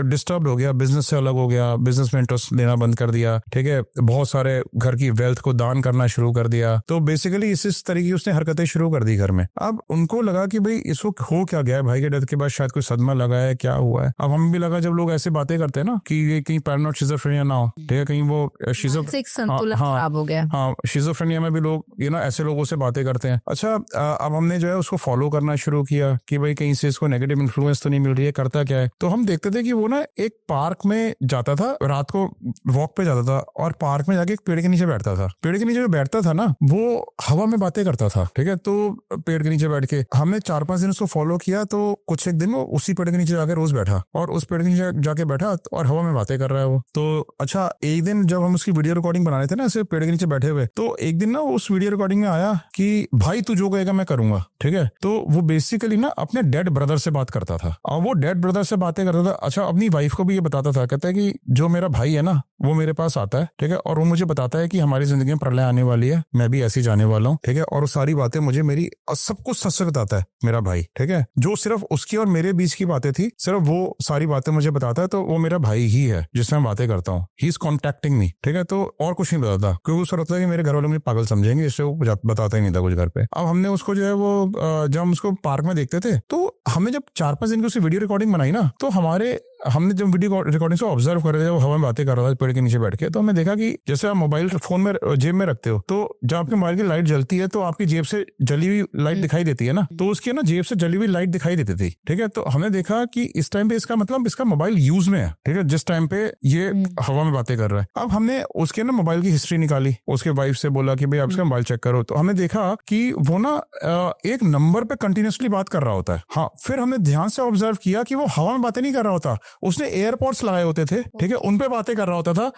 डिस्टर्ब हो गया, बिजनेस से अलग हो गया, बिजनेस में इंटरेस्ट लेना बंद कर दिया, ठीक है, बहुत सारे घर की वेल्थ को दान करना शुरू कर दिया। तो बेसिकली इस तरह की उसने हरकतें शुरू कर दी घर में। अब उनको लगा कि भाई इसको हो क्या गया है, भाई के डेथ के बाद शायद कोई सदमा लगा है, क्या हुआ है। अब हमें भी लगा जब लोग ऐसे बातें करते हैं ना कि ये कहीं पैरानॉर्मल शिज़ोफ्रेनिया ना हो, ठीक है, कहीं वो संतुलन खराब हो गया। हाँ शिज़ोफ्रेनिया में भी लोग ये ना ऐसे लोगों से बातें करते हैं। अच्छा अब हमने जो है उसको फॉलो करना शुरू किया कि भाई कहीं से इसको नेगेटिव इन्फ्लुएंस तो नहीं मिल रही है, करता क्या है। तो हम देखते थे कि वो ना एक पार्क में जाता था, रात को वॉक पे जाता था और पार्क में जाके एक पेड़ के नीचे बैठता था। पेड़ के नीचे जो बैठता था ना वो हवा में बातें करता था, ठीक है। तो पेड़ के नीचे बैठ के हमने 4-5 दिन उसको फॉलो किया। तो कुछ एक दिन वो उसी पेड़ के नीचे जाके रोज बैठा और उस पेड़ के नीचे जाके बैठा और हवा में बातें कर रहा है वो। तो अच्छा एक दिन जब हम उसकी वीडियो रिकॉर्डिंग बना रहे थे ना ऐसे पेड़ के नीचे बैठे हुए, तो एक दिन ना उस वीडियो रिकॉर्डिंग में आया कि भाई तू जो कहेगा मैं करूंगा, ठीक है। तो वो बेसिकली ना अपने डेड ब्रदर से बात करता था और वो डेड ब्रदर से बातें करता था। अच्छा अपनी वाइफ को भी ये बताता था, कहता है कि जो मेरा भाई है ना वो मेरे पास आता है, ठीक है, और वो मुझे बताता है कि हमारी जिंदगी में प्रलय आने वाली है, मैं भी ऐसी जाने वाला हूँ, ठीक है। और वो सारी बातें मुझे मेरी सब कुछ सच सच बताता है मेरा भाई, ठीक है। जो सिर्फ उसकी और मेरे बीच की बातें थी सिर्फ वो सारी बातें मुझे बताता है। तो वो मेरा भाई ही है जिससे मैं बातें करता हूँ, ही इज कॉन्टेक्टिंग मी, ठीक है। तो और कुछ नहीं बताता क्योंकि उसको लगता है कि मेरे घर वाले मुझे पागल समझेंगे, इससे वो बताता ही नहीं था कुछ घर पे। अब हमने उसको जो है वो जब हम उसको पार्क में देखते थे तो हमने जब 4-5 दिन की उसकी वीडियो रिकॉर्डिंग बनाई ना तो हमारे हमने जब वीडियो रिकॉर्डिंग से ऑब्जर्व कर रहे थे, वो हवा में बातें कर रहा था पेड़ के नीचे बैठ के, तो हमने देखा कि जैसे आप मोबाइल फोन में जेब में रखते हो, तो जब आपके मोबाइल की लाइट जलती है तो आपकी जेब से जली हुई लाइट दिखाई देती है ना, तो उसकी ना जेब से जली हुई लाइट दिखाई देती थी। ठीक है, तो हमने देखा कि इस टाइम पे इसका मतलब इसका मोबाइल यूज में है। ठीक है, जिस टाइम पे ये हवा में बातें कर रहा है। अब हमने उसके ना मोबाइल की हिस्ट्री निकाली, उसके वाइफ से बोला कि भाई आप इसका मोबाइल चेक करो, तो हमने देखा कि वो ना एक नंबर पे कंटिन्यूसली बात कर रहा होता है। हाँ, फिर हमने ध्यान से ऑब्जर्व किया कि वो हवा में बातें नहीं कर रहा होता, उसने एयरपोर्ट्स लगाए होते थे। ठीक है, उन पे बातें कर रहा होता था।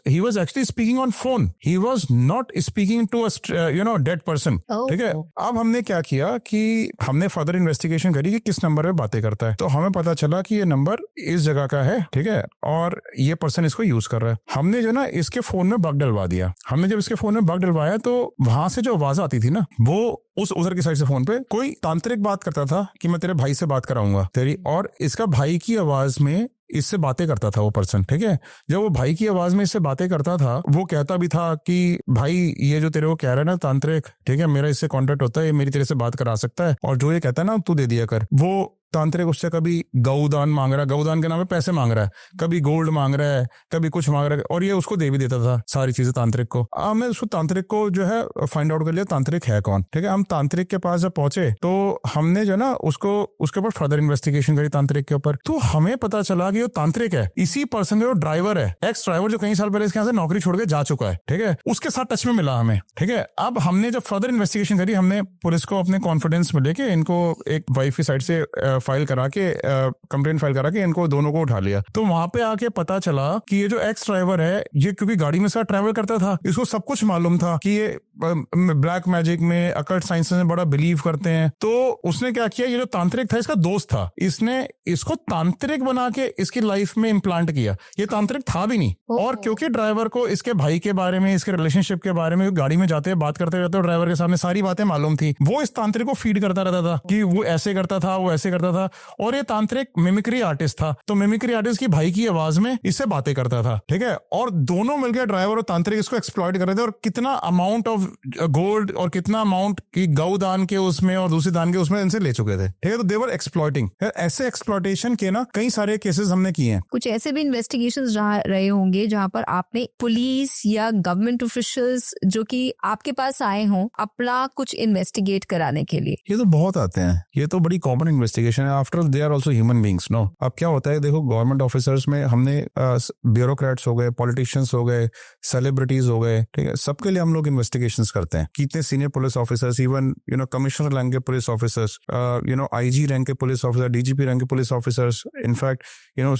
He was actually speaking on phone, he was not speaking to a dead person. ठीक है, अब हमने क्या किया कि हमने फर्दर इन्वेस्टिगेशन करी कि किस नंबर पे बातें करता है, तो हमें पता चला कि ये नंबर इस जगह का है। ठीक है, और ये पर्सन इसको यूज कर रहा है। हमने जो ना इसके फोन में बग डलवा दिया। हमने जब इसके फोन में बग डलवाया तो वहां से जो आवाज आती थी ना, वो उस उधर की साइड से फोन पे कोई तांत्रिक बात करता था कि मैं तेरे भाई से बात कराऊंगा तेरी, और इसका भाई की आवाज में इससे बातें करता था वो पर्सन। ठीक है, जब वो भाई की आवाज में इससे बातें करता था, वो कहता भी था कि भाई ये जो तेरे को कह रहा है ना तांत्रिक, ठीक है, मेरा इससे कांटेक्ट होता है, ये मेरी तेरे से बात करा सकता है, और जो ये कहता है ना तू दे दिया कर। वो तांत्रिक उससे कभी गौदान मांग रहा है, गौदान के नाम पे पैसे मांग रहा है, कभी गोल्ड मांग रहा है, कभी कुछ मांग रहा है, और ये उसको दे भी देता था सारी चीजें तांत्रिक को। हमने उसको तांत्रिक को जो है फाइंड आउट कर लिया तांत्रिक है कौन। ठीक है, हम तांत्रिक के पास जब पहुंचे तो हमने जो ना उसको उसके ऊपर फर्दर इन्वेस्टिगेशन करी तांत्रिक के ऊपर, तो हमें पता चला कि वो तांत्रिक है, इसी पर्सन का ड्राइवर है, एक्स ड्राइवर, जो कई साल पहले इसके यहाँ से नौकरी छोड़ के जा चुका है। ठीक है, उसके साथ टच में मिला हमें। ठीक है, अब हमने जब फर्दर इन्वेस्टिगेशन करी, हमने पुलिस को अपने कॉन्फिडेंस में लेके इनको एक वाइफ की साइड से फाइल करा के कंप्लेंट फाइल करा के इनको दोनों को उठा लिया। तो वहां पे आके पता चला कि ये जो एक्स ड्राइवर है, ये क्योंकि गाड़ी में साथ ट्रैवल करता था, इसको सब कुछ मालूम था कि ये ब्लैक मैजिक में, अकल्ट साइंस में बड़ा बिलीव करते हैं। तो उसने क्या किया, ये जो तांत्रिक था इसका दोस्त था, इसने इसको तांत्रिक बना के इसकी लाइफ में इम्प्लांट किया। ये तांत्रिक था भी नहीं, और क्योंकि ड्राइवर को इसके भाई के बारे में, इसके रिलेशनशिप के बारे में, गाड़ी में जाते बात करते रहते, ड्राइवर के सामने सारी बातें मालूम थी, वो इस तांत्रिक को फीड करता रहता था कि वो ऐसे करता था, वो ऐसे करता था। और ये तांत्रिक मिमिक्री आर्टिस्ट था, तो मिमिक्री आर्टिस्ट की भाई की आवाज में इससे बातें करता था। ठीक है, और दोनों मिलकर ड्राइवर और तांत्रिक इसको एक्सप्लॉइट कर रहे थे, और कितना अमाउंट ऑफ गोल्ड और कितना अमाउंट की गौ दान के उसमें और दूसरी दान के उसमें इनसे ले चुके थे। ठीक है, तो देवर एक्सप्लॉइटिंग। ऐसे एक्सप्लॉइटेशन के ना कई सारे केसेस हमने किए हैं। कुछ ऐसे भी इन्वेस्टिगेशंस रहे होंगे जहां पर आपने पुलिस या गवर्नमेंट ऑफिशियल्स जो कि आपके पास आए हों अपना कुछ इन्वेस्टिगेट कराने के लिए। ये तो बहुत आते हैं, ये तो बड़ी कॉमन इन्वेस्टिगेशन है। After they are also human beings, no. अब क्या होता है, देखो गवर्नमेंट ऑफिसर्स में हमने ब्यूरोक्रेट्स हो गए, पॉलिटिशियंस हो गए, सेलिब्रिटीज हो गए, ठीक है, सबके लिए हम लोग इन्वेस्टिगेशंस करते हैं। कितने senior police officers, even commissioner rank के पुलिस ऑफिसर्स, आईजी रैंक के पुलिस ऑफिसर, डीजीपी रैंक के police officers, in fact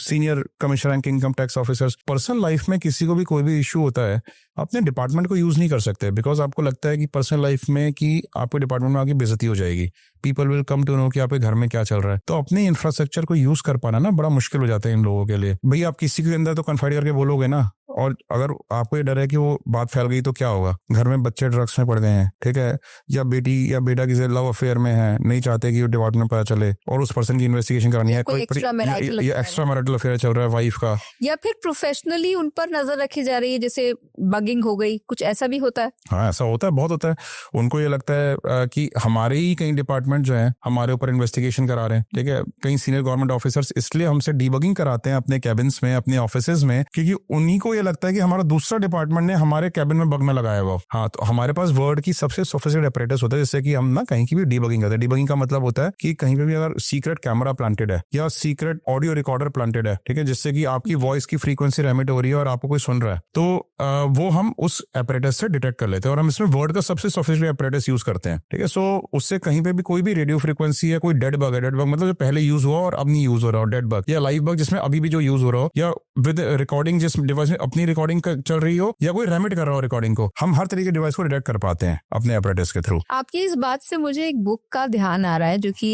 senior commissioner rank income tax officers. Personal life में किसी को भी कोई भी इशू होता है, अपने डिपार्टमेंट को यूज नहीं कर सकते, बिकॉज आपको लगता है कि पर्सनल लाइफ में कि आपके डिपार्टमेंट में आगे बेइज्जती हो जाएगी, people will come to know कि आपके घर में क्या चल रहा है। तो अपने इंफ्रास्ट्रक्चर को यूज कर पाना ना बड़ा मुश्किल हो जाता है इन लोगों के लिए। भाई आप किसी के अंदर तो कन्फाइड करके बोलोगे ना, और अगर आपको ये डर है कि वो बात फैल गई तो क्या होगा। घर में बच्चे ड्रग्स में पड़ गए हैं, ठीक है, या बेटी या बेटा किसी लव अफेयर में है, नहीं चाहते कि वो डिपार्टमेंट में पता चले और उस पर्सन की इन्वेस्टिगेशन करानी है, कोई एक्स्ट्रा मैरिटल अफेयर चल रहा है वाइफ का, या फिर प्रोफेशनली उन पर नजर रखी जा रही है, जैसे बगिंग हो गई, कुछ ऐसा भी होता है। हाँ, ऐसा होता है, बहुत होता है। उनको ये लगता है कि हमारे ही कई डिपार्टमेंट जो है हमारे ऊपर इन्वेस्टिगेशन करा रहे हैं। ठीक है, कई सीनियर गवर्नमेंट ऑफिसर्स इसलिए हमसे डीबगिंग कराते हैं अपने कैबिन्स में, अपने ऑफिसेज में, क्योंकि उन्हीं को ये लगता है कि हमारा दूसरा डिपार्टमेंट ने हमारे कैबिन में बग में लगाया हुआ। हाँ, तो हमारे पास वर्ल्ड की सबसे सोफिस्टिकेटेड अपरेटस होता है, जिससे कि हम ना कहीं की भी डीबगिंग करते हैं। डीबगिंग का मतलब होता है कि कहीं पे भी अगर सीक्रेट कैमरा प्लांटेड है या सीक्रेट ऑडियो रिकॉर्डर प्लांटेड है, ठीक है, जिससे कि आपकी वॉइस की फ्रीक्वेंसी रेमिट हो रही है और आपको कोई सुन रहा है, तो वो हम उस अपरेटस से डिटेक्ट कर लेते हैं, और हम इसमें वर्ल्ड का सबसे सोफिस्टिकेटेड अपरेटस यूज करते हैं। ठीक है, सो उससे कहीं पे भी कोई भी रेडियो फ्रीक्वेंसी है, कोई डेड बग है, डेड बग मतलब जो पहले यूज हुआ और अब नहीं यूज हो रहा हो, डेड बग, या लाइव बग जिसमें अभी भी जो यूज हो रहा हो, या विद रिकॉर्डिंग जिस डिवाइस में अपनी रिकॉर्डिंग चल रही हो, या कोई रेमिट कर रहा हो रिकॉर्डिंग को, हम हर तरीके के डिवाइस को डिटेक्ट कर पाते हैं अपने अपरेटस के थ्रू। आपकी इस बात से मुझे एक बुक का ध्यान आ रहा है जो कि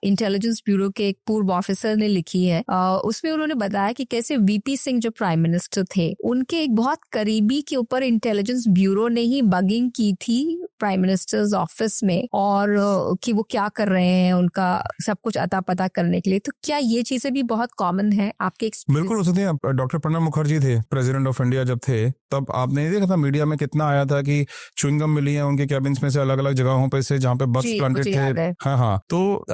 इंटेलिजेंस ब्यूरो के एक पूर्व ऑफिसर ने लिखी है। उसमें उन्होंने बताया कि कैसे वीपी सिंह जो प्राइम मिनिस्टर थे, उनके एक बहुत करीबी के ऊपर इंटेलिजेंस ब्यूरो ने ही बगिंग की थी प्राइम मिनिस्टर्स ऑफिस में, और कि वो क्या कर रहे हैं उनका सब कुछ अता पता करने के लिए। तो क्या ये चीजें भी बहुत कॉमन है आपके? बिल्कुल हो सकती है। डॉक्टर प्रणब मुखर्जी थे प्रेसिडेंट प्रेसिडेंट ऑफ इंडिया जब थे, तब आपने देखा था मीडिया में कितना आया था कि च्युइंगम मिली है उनके कैबिन्स में से अलग अलग जगहों पे से जहाँ पे बग्स जी, प्लांटेड मुझे याद थे। है। हाँ, तो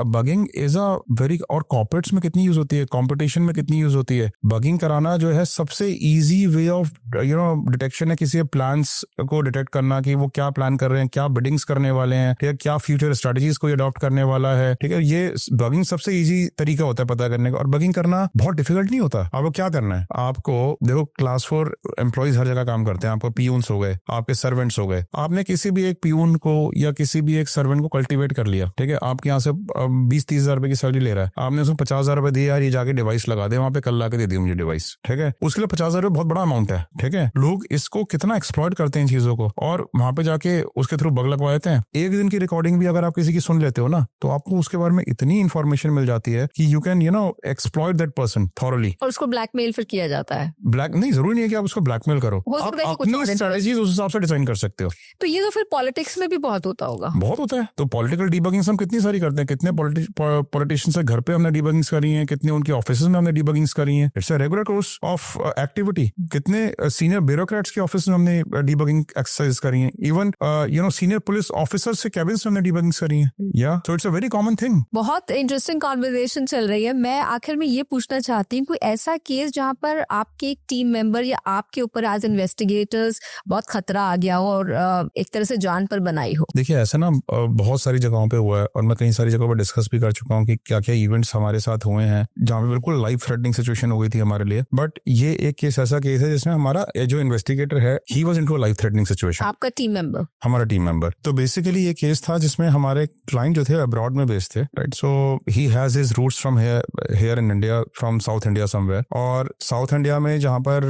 बगिंग इज अ वेरी, और कॉर्पोरेट्स में कितनी यूज होती है, कंपटीशन में कितनी यूज होती है। बगिंग कराना जो है सबसे इजी वे ऑफ डिटेक्शन है किसी प्लान्स को डिटेक्ट करना कि वो क्या प्लान कर रहे हैं, क्या बिडिंग्स करने वाले हैं, ठीक है, क्या फ्यूचर स्ट्रेटजीज को अडॉप्ट करने वाला है, ठीक है। ये बगिंग सबसे इजी तरीका होता है पता करने का, और बगिंग करना बहुत डिफिकल्ट नहीं होता। आपको क्या करना है, आपको देखो क्लास 4 एम्प्लॉइज हर जगह काम करते हैं, आपको पियून्स हो गए, आपके सर्वेंट्स हो गए, आपने किसी भी एक पियून को या किसी भी एक सर्वेंट को कल्टीवेट कर लिया, ठीक है, आपके यहाँ से 20-30 हजार रुपए की सैलरी ले रहा है, आपने उसमें 50 हजार रुपए दिए, यार ये जाके डिवाइस लगा दे वहां पे, कल ला के दे दिए मुझे डिवाइस, ठीक है, उसके लिए 50 हजार रुपए बहुत बड़ा अमाउंट है, ठीक है। लोग इसको कितना एक्सप्लॉइट करते हैं इन चीजों को, और वहां पे जाके उसके थ्रू बग लगवा देते हैं। एक दिन की रिकॉर्डिंग भी अगर आप किसी की सुन लेते हो ना, तो आपको उसके बारे में इतनी इंफॉर्मेशन मिल जाती है कि you can exploit that person thoroughly. और उसको ब्लैकमेल फिर किया जाता है। ब्लैक नहीं, जरूरी नहीं है कि आप उसको ब्लैकमेल करो, हो आप सकता है कि कुछ अपनी और स्ट्रेटजीज उस हिसाब से डिजाइन कर सकते हो। तो ये तो फिर पॉलिटिक्स में भी बहुत होता होगा। बहुत होता है। तो पॉलिटिकल डीबगिंग्स हम कितनी सारी करते हैं, कितने पॉलिटिशियंस से घर पे हमने डीबगिंग्स करी हैं, कितने उनके ऑफिस में हमने डीबगिंग्स करी हैं। It's a regular course of activity. कितने सीनियर ब्यूरोक्रेट्स के ऑफिस में हमने डीबगिंग एक्सरसाइज करी हैं, इवन सीनियर पुलिस ऑफिसर्स से कैबिन्स में हमने डीबगिंग्स करी हैं। या so it's a very common thing. बहुत इंटरेस्टिंग कॉन्वर्सेशन चल रही है। मैं आखिर में ये पूछना चाहती हूँ, कोई ऐसा केस जहाँ पर आपके एक टीम मेंबर या आपके ऊपर एज इन्वेस्टिगेटर्स बहुत खतरा आ गया हो और एक तरह से जान पर बनाई हो? देखिए ऐसा ना बहुत सारी जगहों पे हुआ है, और मैं कई सारी जगहों पर डिस्कस भी कर चुका हूँ कि क्या क्या इवेंट्स हमारे साथ हुए हैं जहाँ पे बिल्कुल लाइफ थ्रेटनिंग सिचुएशन हो गई थी हमारे लिए। बट ये एक केस ऐसा केस है जिसमें हमारा जो इन्वेस्टिगेटर है, he was into a life threatening situation. आपका टीम मेंबर? हमारा टीम मेंबर। तो बेसिकली ये केस था जिसमें हमारे क्लाइंट जो थे अब्रॉड में बेस्ड थे, right. So he has his roots from here in India, from South India somewhere. और साउथ इंडिया में जहाँ पर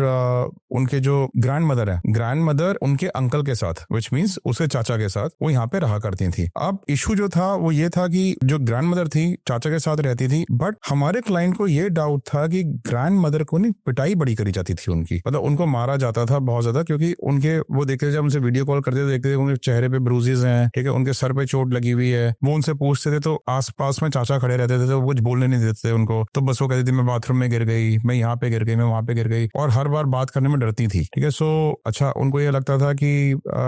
उनके जो ग्रैंड मदर है, ग्रैंड मदर उनके अंकल के साथ, विच मीन्स उसके चाचा के साथ, वो यहाँ पे रहा करती थी। अब इशू जो था वो ये था कि जो ग्रैंड मदर थी चाचा के साथ रहती थी, बट हमारे क्लाइंट को ये डाउट था कि ग्रैंड मदर को नहीं पिटाई बड़ी करी जाती थी उनकी, मतलब उनको मारा जाता था बहुत ज्यादा, क्योंकि उनके वो देखते जब उनसे वीडियो कॉल करते देखते थे उनके चेहरे पे ब्रूजेस हैं, ठीक है, उनके सर पे चोट लगी हुई है। वो उनसे पूछते थे तो आसपास में चाचा खड़े रहते थे, तो वो कुछ बोलने नहीं देते थे उनको। तो बस वो कहती थी मैं बाथरूम में गिर गई, मैं यहाँ पे गिर गई, मैं वहां पे गिर गई, और हर बार बात करने में डरती थी, ठीक है। सो अच्छा, उनको ये लगता था कि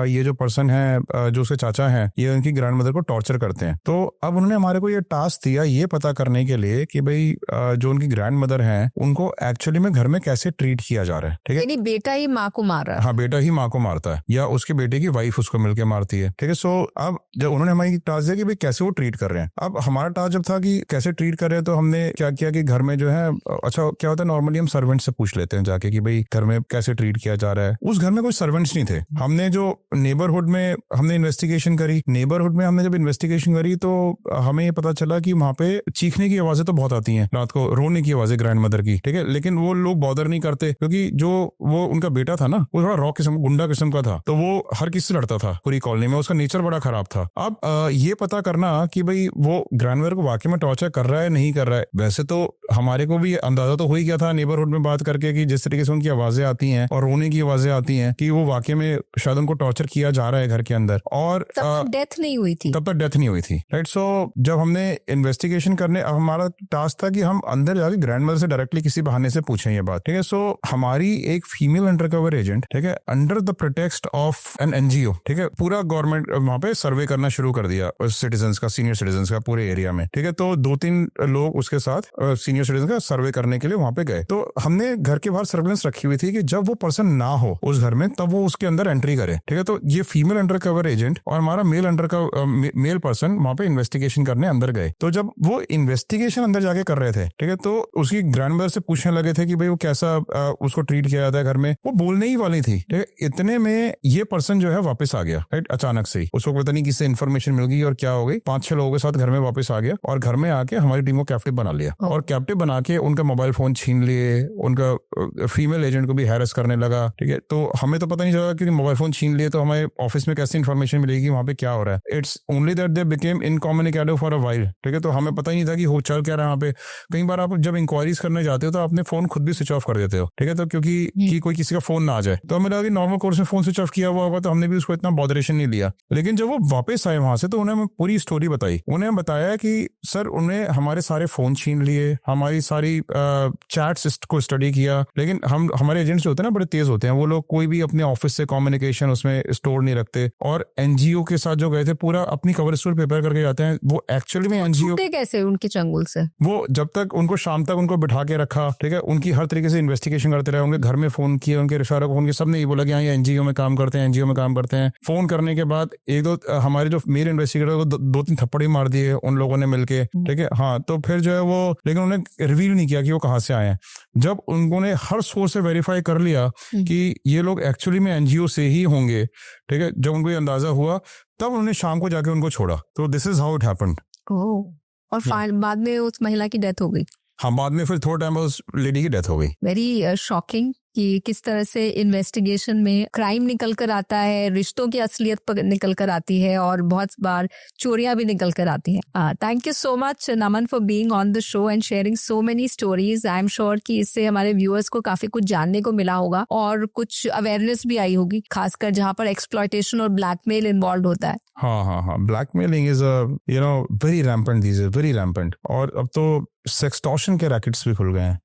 ये जो पर्सन है, जो उसके चाचा है, ये उनकी ग्रैंड मदर को टॉर्चर करते हैं। तो अब उन्होंने हमारे को ये टास्क दिया ये पता करने के लिए कि भाई जो उनकी ग्रैंड मदर है उनको एक्चुअली में घर में कैसे ट्रीट किया जा रहा है, ठीक है। यानी बेटा ही माँ को मार रहा है? हाँ, बेटा ही माँ को मारता है, या उसके बेटे की वाइफ उसको मिलकर मारती है, ठीक है। सो अब जब उन्होंने हमारी टास्क दिया कि भाई कैसे वो ट्रीट कर रहे हैं, अब हमारा टास्क जब था कि कैसे ट्रीट कर रहे हैं, तो हमने क्या किया कि घर में जो है, अच्छा क्या होता है नॉर्मली हम सर्वेंट से पूछ लेते हैं जाके कि भाई घर में कैसे ट्रीट किया जा रहा है। उस घर में कोई सर्वेंट्स नहीं थे। हमने जो नेबरहुड में हमने इन्वेस्टिगेशन करी, नेबरहुड में हमने जब इन्वेस्टिगेशन करी तो हमें ये पता चला कि वहां पे चीखने की आवाजें तो बहुत आती हैं रात को, रोने की आवाजें ग्रैंड मदर की, ठीक है, लेकिन वो लोग बॉदर नहीं करते, क्योंकि जो वो उनका बेटा था ना, वो थोड़ा रॉ किस्म, गुंडा किस्म का था, तो वो हर किसी से लड़ता था पूरी कॉलोनी में, उसका नेचर बड़ा खराब था। अब ये पता करना कि भाई वो ग्रैंड मदर को वाकई में टॉर्चर कर रहा है नहीं कर रहा है, वैसे तो हमारे को भी अंदाजा तो हो ही गया था नेबरहुड में बात करके कि जिस तरीके से उनकी आवाजें आती हैं और रोने की आवाजें आती हैं कि वो वाकई में शायद उनको टॉर्चर किया जा रहा है घर के अंदर। और तब डेथ नहीं हुई थी? तब तक डेथ नहीं हुई थी, राइट। सो जब हमने इन्वेस्टिगेशन करने, अब हमारा टास्क था कि हम अंदर जाके ग्रैंड मदर से डायरेक्टली किसी बहाने से पूछें ये बात, ठीक है। सो हमारी एक फीमेल अंडरकवर एजेंट, ठीक है, under the pretext of an NGO, ठीक है, पूरा गवर्नमेंट वहां पे सर्वे करना शुरू कर दिया सिटीजन्स का, सीनियर सिटीजन्स का पूरे एरिया में, ठीक है। तो 2-3 लोग उसके साथ सीनियर सिटीजन का सर्वे करने के लिए वहां पे गए। तो हमने घर के बाहर सर्वेलेंस रखी हुई थी कि जब वो पर्सन ना हो उस घर में तब वो उसके अंदर एंट्री करे, ठीक है। तो ये फीमेल अंडरकवर एजेंट और हमारा मेल पर्सन वहां पे इन्वेस्टिगेशन करने अंदर गए। तो जब वो इन्वेस्टिगेशन अंदर जाके कर रहे थे, ठीक है, तो उसकी ग्रैंड मदर से पूछने लगे थे कि भाई वो कैसा उसको ट्रीट किया जाता है घर में, वो बोलने ही वाली थी, ठीक है। इतने में ये पर्सन जो है वापस आ गया, राइट, अचानक से ही उसको पता नहीं किससे इन्फॉर्मेशन मिल गई और क्या हो गई, 5-6 लोगों के साथ घर में वापस आ गया और घर में आके हमारी टीम को कैप्टिव बना लिया, और कैप्टिव बना के उनका मोबाइल फोन छीन लिए, उनका फीमेल एजेंट को भी हैरेस करने लगा, ठीक है। तो हमें तो पता नहीं चला कि मोबाइल फोन छीन लिए तो हमारे ऑफिस में कैसे इन्फॉर्मेशन मिलेगी वहां पे क्या हो रहा है। It's only that they became incommunicative for a while, ठीक है। तो हमें पता ही नहीं था कि हो चल क्या रहा है वहां पे। कई बार आप जब इंक्वायरीज करने जाते हो तो आपने फोन खुद भी स्विच ऑफ कर देते हो, ठीक है, तो क्योंकि कि कोई किसी का फोन ना आ जाए। तो हमें लगा कि नॉर्मल कोर्स में फोन स्विच ऑफ किया हुआ होगा, तो हमने भी उसको इतना बॉदरेशन नहीं लिया। लेकिन जब वो वापस आए वहां से तो उन्हें पूरी स्टोरी बताई। उन्हें बताया कि सर उन्हें हमारे सारे फोन छीन लिए, हमारी सारी चैट्स को स्टडी किया, लेकिन लेकिन हमारे एजेंट्स जो होते हैं ना बड़े तेज होते हैं, वो लोग कोई भी अपने ऑफिस से कम्युनिकेशन उसमें स्टोर नहीं रखते, और एनजीओ के साथ जो गए थे पूरा अपनी कवर स्टोरी प्रिपेयर करके जाते हैं। वो एक्चुअली में एनजीओ छूटे कैसे उनके चंगुल से? वो जब तक उनको शाम तक उनको बिठा के रखा, ठीक है, उनकी हर तरीके से इन्वेस्टिगेशन करते रहे, उनके घर में फोन किए, उनके रिश्तेदारों को फोन किया, सबने ये बोला कि हाँ ये एनजीओ में काम करते हैं, एनजीओ में काम करते हैं। फोन करने के बाद एक दो हमारे जो मेन इन्वेस्टिगेटर को दो तीन थप्पड़ ही मार दिए उन लोगों ने मिलके, ठीक है। हाँ, तो फिर जो है वो, लेकिन उन्होंने रिवील नहीं किया कि वो कहाँ से आए हैं। जब उन्होंने हर सोर्स से वेरीफाई कर लिया कि ये लोग एक्चुअली में एनजीओ से ही होंगे, ठीक है, जब उनको ये अंदाजा हुआ तब उन्होंने शाम को जाके उनको छोड़ा। तो this is how it happened. और बाद में उस महिला की डेथ हो गई। हाँ, बाद में फिर थोड़ा टाइम बाद उस लेडी की डेथ हो गई। वेरी शॉकिंग कि किस तरह से इन्वेस्टिगेशन में क्राइम निकल कर आता है, रिश्तों की असलियत निकल कर आती है, और बहुत बार चोरियां भी निकल कर आती हैं। Thank you so much Naman for being on the show and sharing so many stories. I am sure कि इससे हमारे व्यूअर्स को काफी कुछ जानने को मिला होगा और कुछ अवेयरनेस भी आई होगी, खासकर जहाँ पर एक्सप्लॉयटेशन और ब्लैकमेल इन्वॉल्व होता है। हाँ, blackmailing is very rampant these, very rampant. और अब तो सेक्सटॉर्शन के रैकेट्स भी खुल गए हैं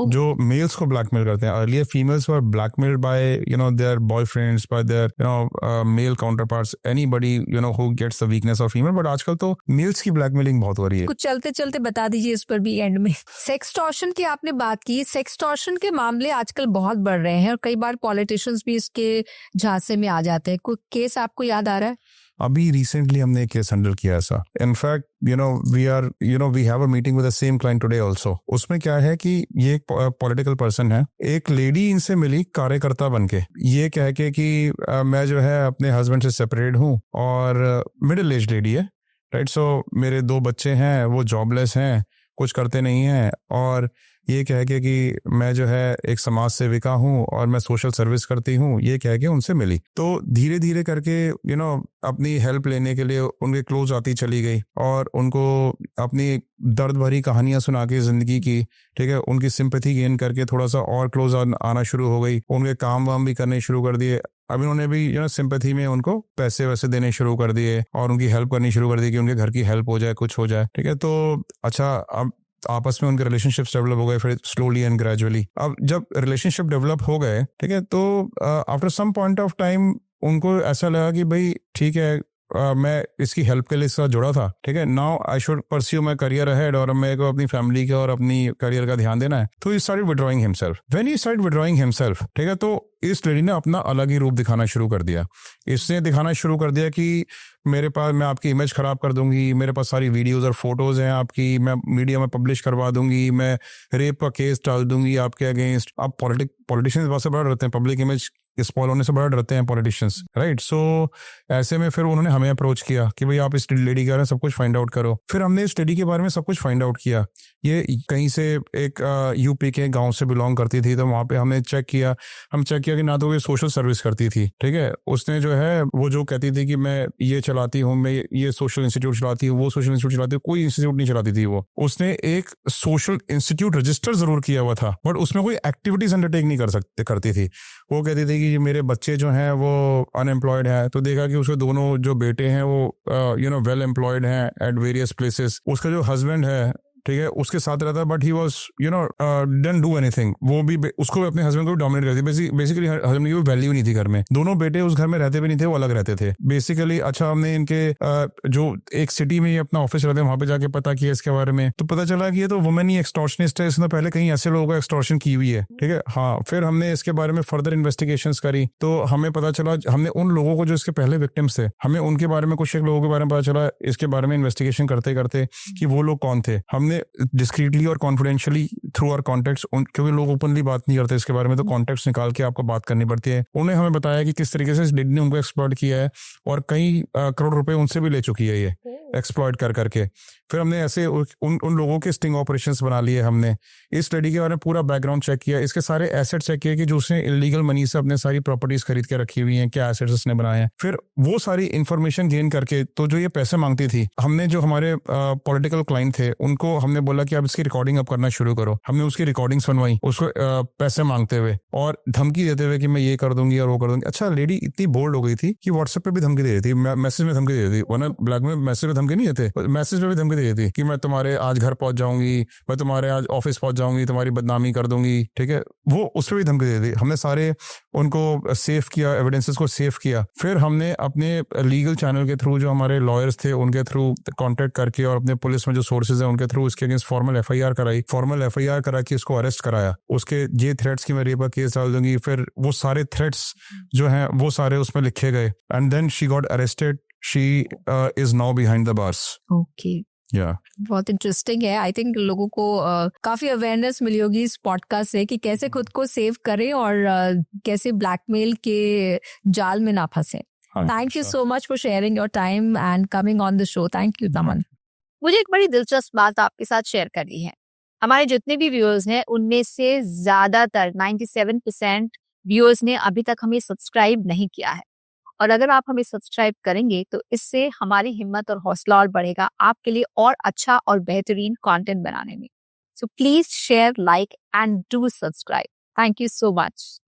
जो मेल्स को ब्लैकमेल करते हैं। Earlier females were blackmailed by their boyfriends, by their male counterparts, anybody who gets the weakness of female. But आजकल तो मेल्स की ब्लैकमेलिंग बहुत हो रही है। कुछ चलते चलते बता दीजिए इस पर भी एंड में। सेक्सटॉर्शन की आपने बात की, सेक्सटॉर्शन के मामले आजकल बहुत बढ़ रहे हैं और कई बार पॉलिटिशियंस भी इसके झांसे में आ जाते हैं। कोई केस आपको याद आ रहा है? अभी रिसेंटली हमने एक केस हैंडल किया ऐसा। In fact we have a meeting with the same client today also. उसमें क्या है कि ये एक पॉलिटिकल पर्सन है, एक लेडी इनसे मिली कार्यकर्ता बनके, ये कह के कि मैं जो है अपने हस्बैंड से सेपरेट हूँ, और मिडिल एज लेडी है, राइट। सो मेरे 2 बच्चे हैं, वो जॉबलेस हैं, कुछ करते नहीं हैं, और ये कह के कि मैं जो है एक समाज सेविका हूँ और मैं सोशल सर्विस करती हूँ, ये कह के उनसे मिली। तो धीरे धीरे करके अपनी हेल्प लेने के लिए उनके क्लोज आती चली गई और उनको अपनी दर्द भरी कहानियां सुना के जिंदगी की, ठीक है, उनकी सिंपैथी गेन करके थोड़ा सा और क्लोज आना शुरू हो गई। उनके काम वाम भी करने शुरू कर दिए। अब इन्होंने भी सिंपैथी में उनको पैसे वैसे देने शुरू कर दिए और उनकी हेल्प करनी शुरू कर दी कि उनके घर की हेल्प हो जाए, कुछ हो जाए, ठीक है। तो अच्छा, अब आपस में उनके रिलेशनशिप्स डेवलप हो गए, फिर स्लोली एंड ग्रेजुअली। अब जब रिलेशनशिप डेवलप हो गए, ठीक है, तो after some point of time उनको ऐसा लगा कि भाई ठीक है, मैं इसकी हेल्प के लिए इसका जुड़ा था, ठीक है, now I should pursue my career ahead, और मेरे को अपनी फैमिली का और अपनी करियर का ध्यान देना है। तो he started withdrawing himself. When he started withdrawing himself, ठीक है, तो इस लेडी ने अपना अलग ही रूप दिखाना शुरू कर दिया। इसने दिखाना शुरू कर दिया कि मेरे पास, मैं आपकी इमेज खराब कर दूंगी, मेरे पास सारी वीडियोस और फोटोज हैं आपकी, मैं मीडिया में पब्लिश करवा दूंगी, मैं रेप का केस डाल दूंगी आपके अगेंस्ट। अब पॉलिटिशियंस बहुत से बड़ा डरते हैं, पब्लिक इमेज स्पॉइल होने से बड़ा डरते हैं पॉलिटिशियंस, राइट। सो ऐसे में फिर उन्होंने हमें अप्रोच किया कि भाई आप इस लेडी के बारे में सब कुछ फाइंड आउट करो। फिर हमने इस लेडी के बारे में सब कुछ फाइंड आउट किया। ये कहीं से एक यूपी के गांव से बिलोंग करती थी, तो वहां पे हमने चेक किया कि ना तो ये सोशल सर्विस करती थी, ठीक है, उसने जो है वो जो कहती थी कि मैं ये चलाती हूँ, मैं ये सोशल इंस्टीट्यूट चलाती हूँ, वो सोशल इंस्टीट्यूट चलाती हूँ, कोई इंस्टीट्यूट नहीं चलाती थी वो। उसने एक सोशल इंस्टीट्यूट रजिस्टर जरूर किया हुआ था, बट उसमें कोई एक्टिविटीज अंडरटेक नहीं करती थी। वो कहती थी कि मेरे बच्चे जो हैं वो अनएम्प्लॉयड है, तो देखा कि उसके दोनों जो बेटे हैं वो वेल एम्प्लॉयड हैं एट वेरियस प्लेसेस। उसका जो हस्बैंड है, ठीक है, उसके साथ रहता है, but he was don't do anything. वो भी उसको अपने हस्बैंड को डोमिनेट करती, बेसिकली हस्बैंड की वैल्यू नहीं थी घर में। दोनों बेटे उस घर में रहते भी नहीं थे, वो अलग रहते थे बेसिकली। अच्छा, हमने इनके जो एक सिटी में ही अपना ऑफिस रहते हैं, वहां पे जाके पता किया इसके बारे में, तो पता चला कि ये तो वुमेन ही एक्सटॉर्शनिस्ट है, इसने पहले कहीं ऐसे लोगों को एक्सटॉर्शन की हुई है, ठीक है। हाँ, फिर हमने इसके बारे में फर्दर इन्वेस्टिगेशंस करी, तो हमें पता चला, हमने उन लोगों को जो इसके पहले विक्टिम्स थे, हमें उनके बारे में, कुछ एक लोगों के बारे में पता चला इसके बारे में इन्वेस्टिगेशन करते करते कि वो लोग कौन थे। हमने डिस्क्रीटली और कॉन्फिडेंशियली थ्रू आवर कॉन्टेक्ट्स, क्योंकि लोग ओपनली बात नहीं करते इसके बारे में, तो कॉन्टेक्ट्स निकाल के आपको बात करनी पड़ती है। उन्हें हमें बताया कि किस तरीके से इस लेडी ने उनको एक्सप्लॉइट किया है और कई करोड़ रुपए उनसे भी ले चुकी है ये एक्सप्लॉइट कर करके। फिर हमने ऐसे उन लोगों के स्टिंग ऑपरेशंस बना लिए। हमने इस लेडी के बारे में पूरा बैकग्राउंड चेक किया, इसके सारे एसेट चेक किए कि जो उसने इलीगल मनी से अपने सारी प्रॉपर्टीज खरीद के रखी हुई हैं, क्या एसेट्स उसने बनाए हैं। फिर वो सारी इंफॉर्मेशन गेन करके, तो जो ये पैसे मांगती थी, हमने जो हमारे पॉलिटिकल क्लाइंट थे उनको हमने बोला कि अब इसकी रिकॉर्डिंग अब करना शुरू करो। हमने उसकी रिकॉर्डिंग्स बनवाई, उसको पैसे मांगते हुए और धमकी देते हुए कि मैं ये कर दूंगी और वो कर दूंगी। अच्छा, लेडी इतनी बोल्ड हो गई थी कि व्हाट्सएप पे भी धमकी दे रही थी, मैसेज में धमकी दे रही थी, वरना ब्लैक में मैसेज में धमकी नहीं देते, मैसेज में भी धमकी दे रही थी कि मैं तुम्हारे आज घर पहुंच जाऊंगी, मैं तुम्हारे आज ऑफिस पहुंच जाऊंगी, तुम्हारी बदनामी कर दूंगी, ठीक है। वो उस पर भी धमकी दे दी। हमने सारे उनको सेव किया, एविडेंसेस को सेव किया। फिर हमने अपने लीगल चैनल के थ्रू, जो हमारे लॉयर्स थे उनके थ्रू कांटेक्ट करके और अपने पुलिस में जो सोर्सेज हैं उनके थ्रू उसके अगेंस्ट फॉर्मल एफआईआर कराई, फॉर्मल एफआईआर करा के उसको अरेस्ट कराया। उसके ये थ्रेट्स की मैं रेप का केस डाल दूंगी, फिर वो सारे थ्रेट्स जो हैं वो सारे उसमें लिखे गए and then she got arrested. She is now behind the bars. Okay, yeah बहुत इंटरेस्टिंग है। आई थिंक लोगों को काफी अवेयरनेस मिली होगी इस पॉडकास्ट से कि कैसे खुद को सेव करें और कैसे ब्लैकमेल के जाल में ना फंसे। Thank you so much for sharing your time and coming on the show. Thank you दमन। मुझे एक बड़ी दिलचस्प बात आपके साथ शेयर करनी है। हमारे जितने भी व्यूअर्स हैं उनमें से ज्यादातर 97% व्यूअर्स ने अभी तक हमें सब्सक्राइब नहीं किया है, और अगर आप हमें सब्सक्राइब करेंगे तो इससे हमारी हिम्मत और हौसला और बढ़ेगा आपके लिए और अच्छा और बेहतरीन कंटेंट बनाने में। So please share, like and do subscribe. Thank you so much.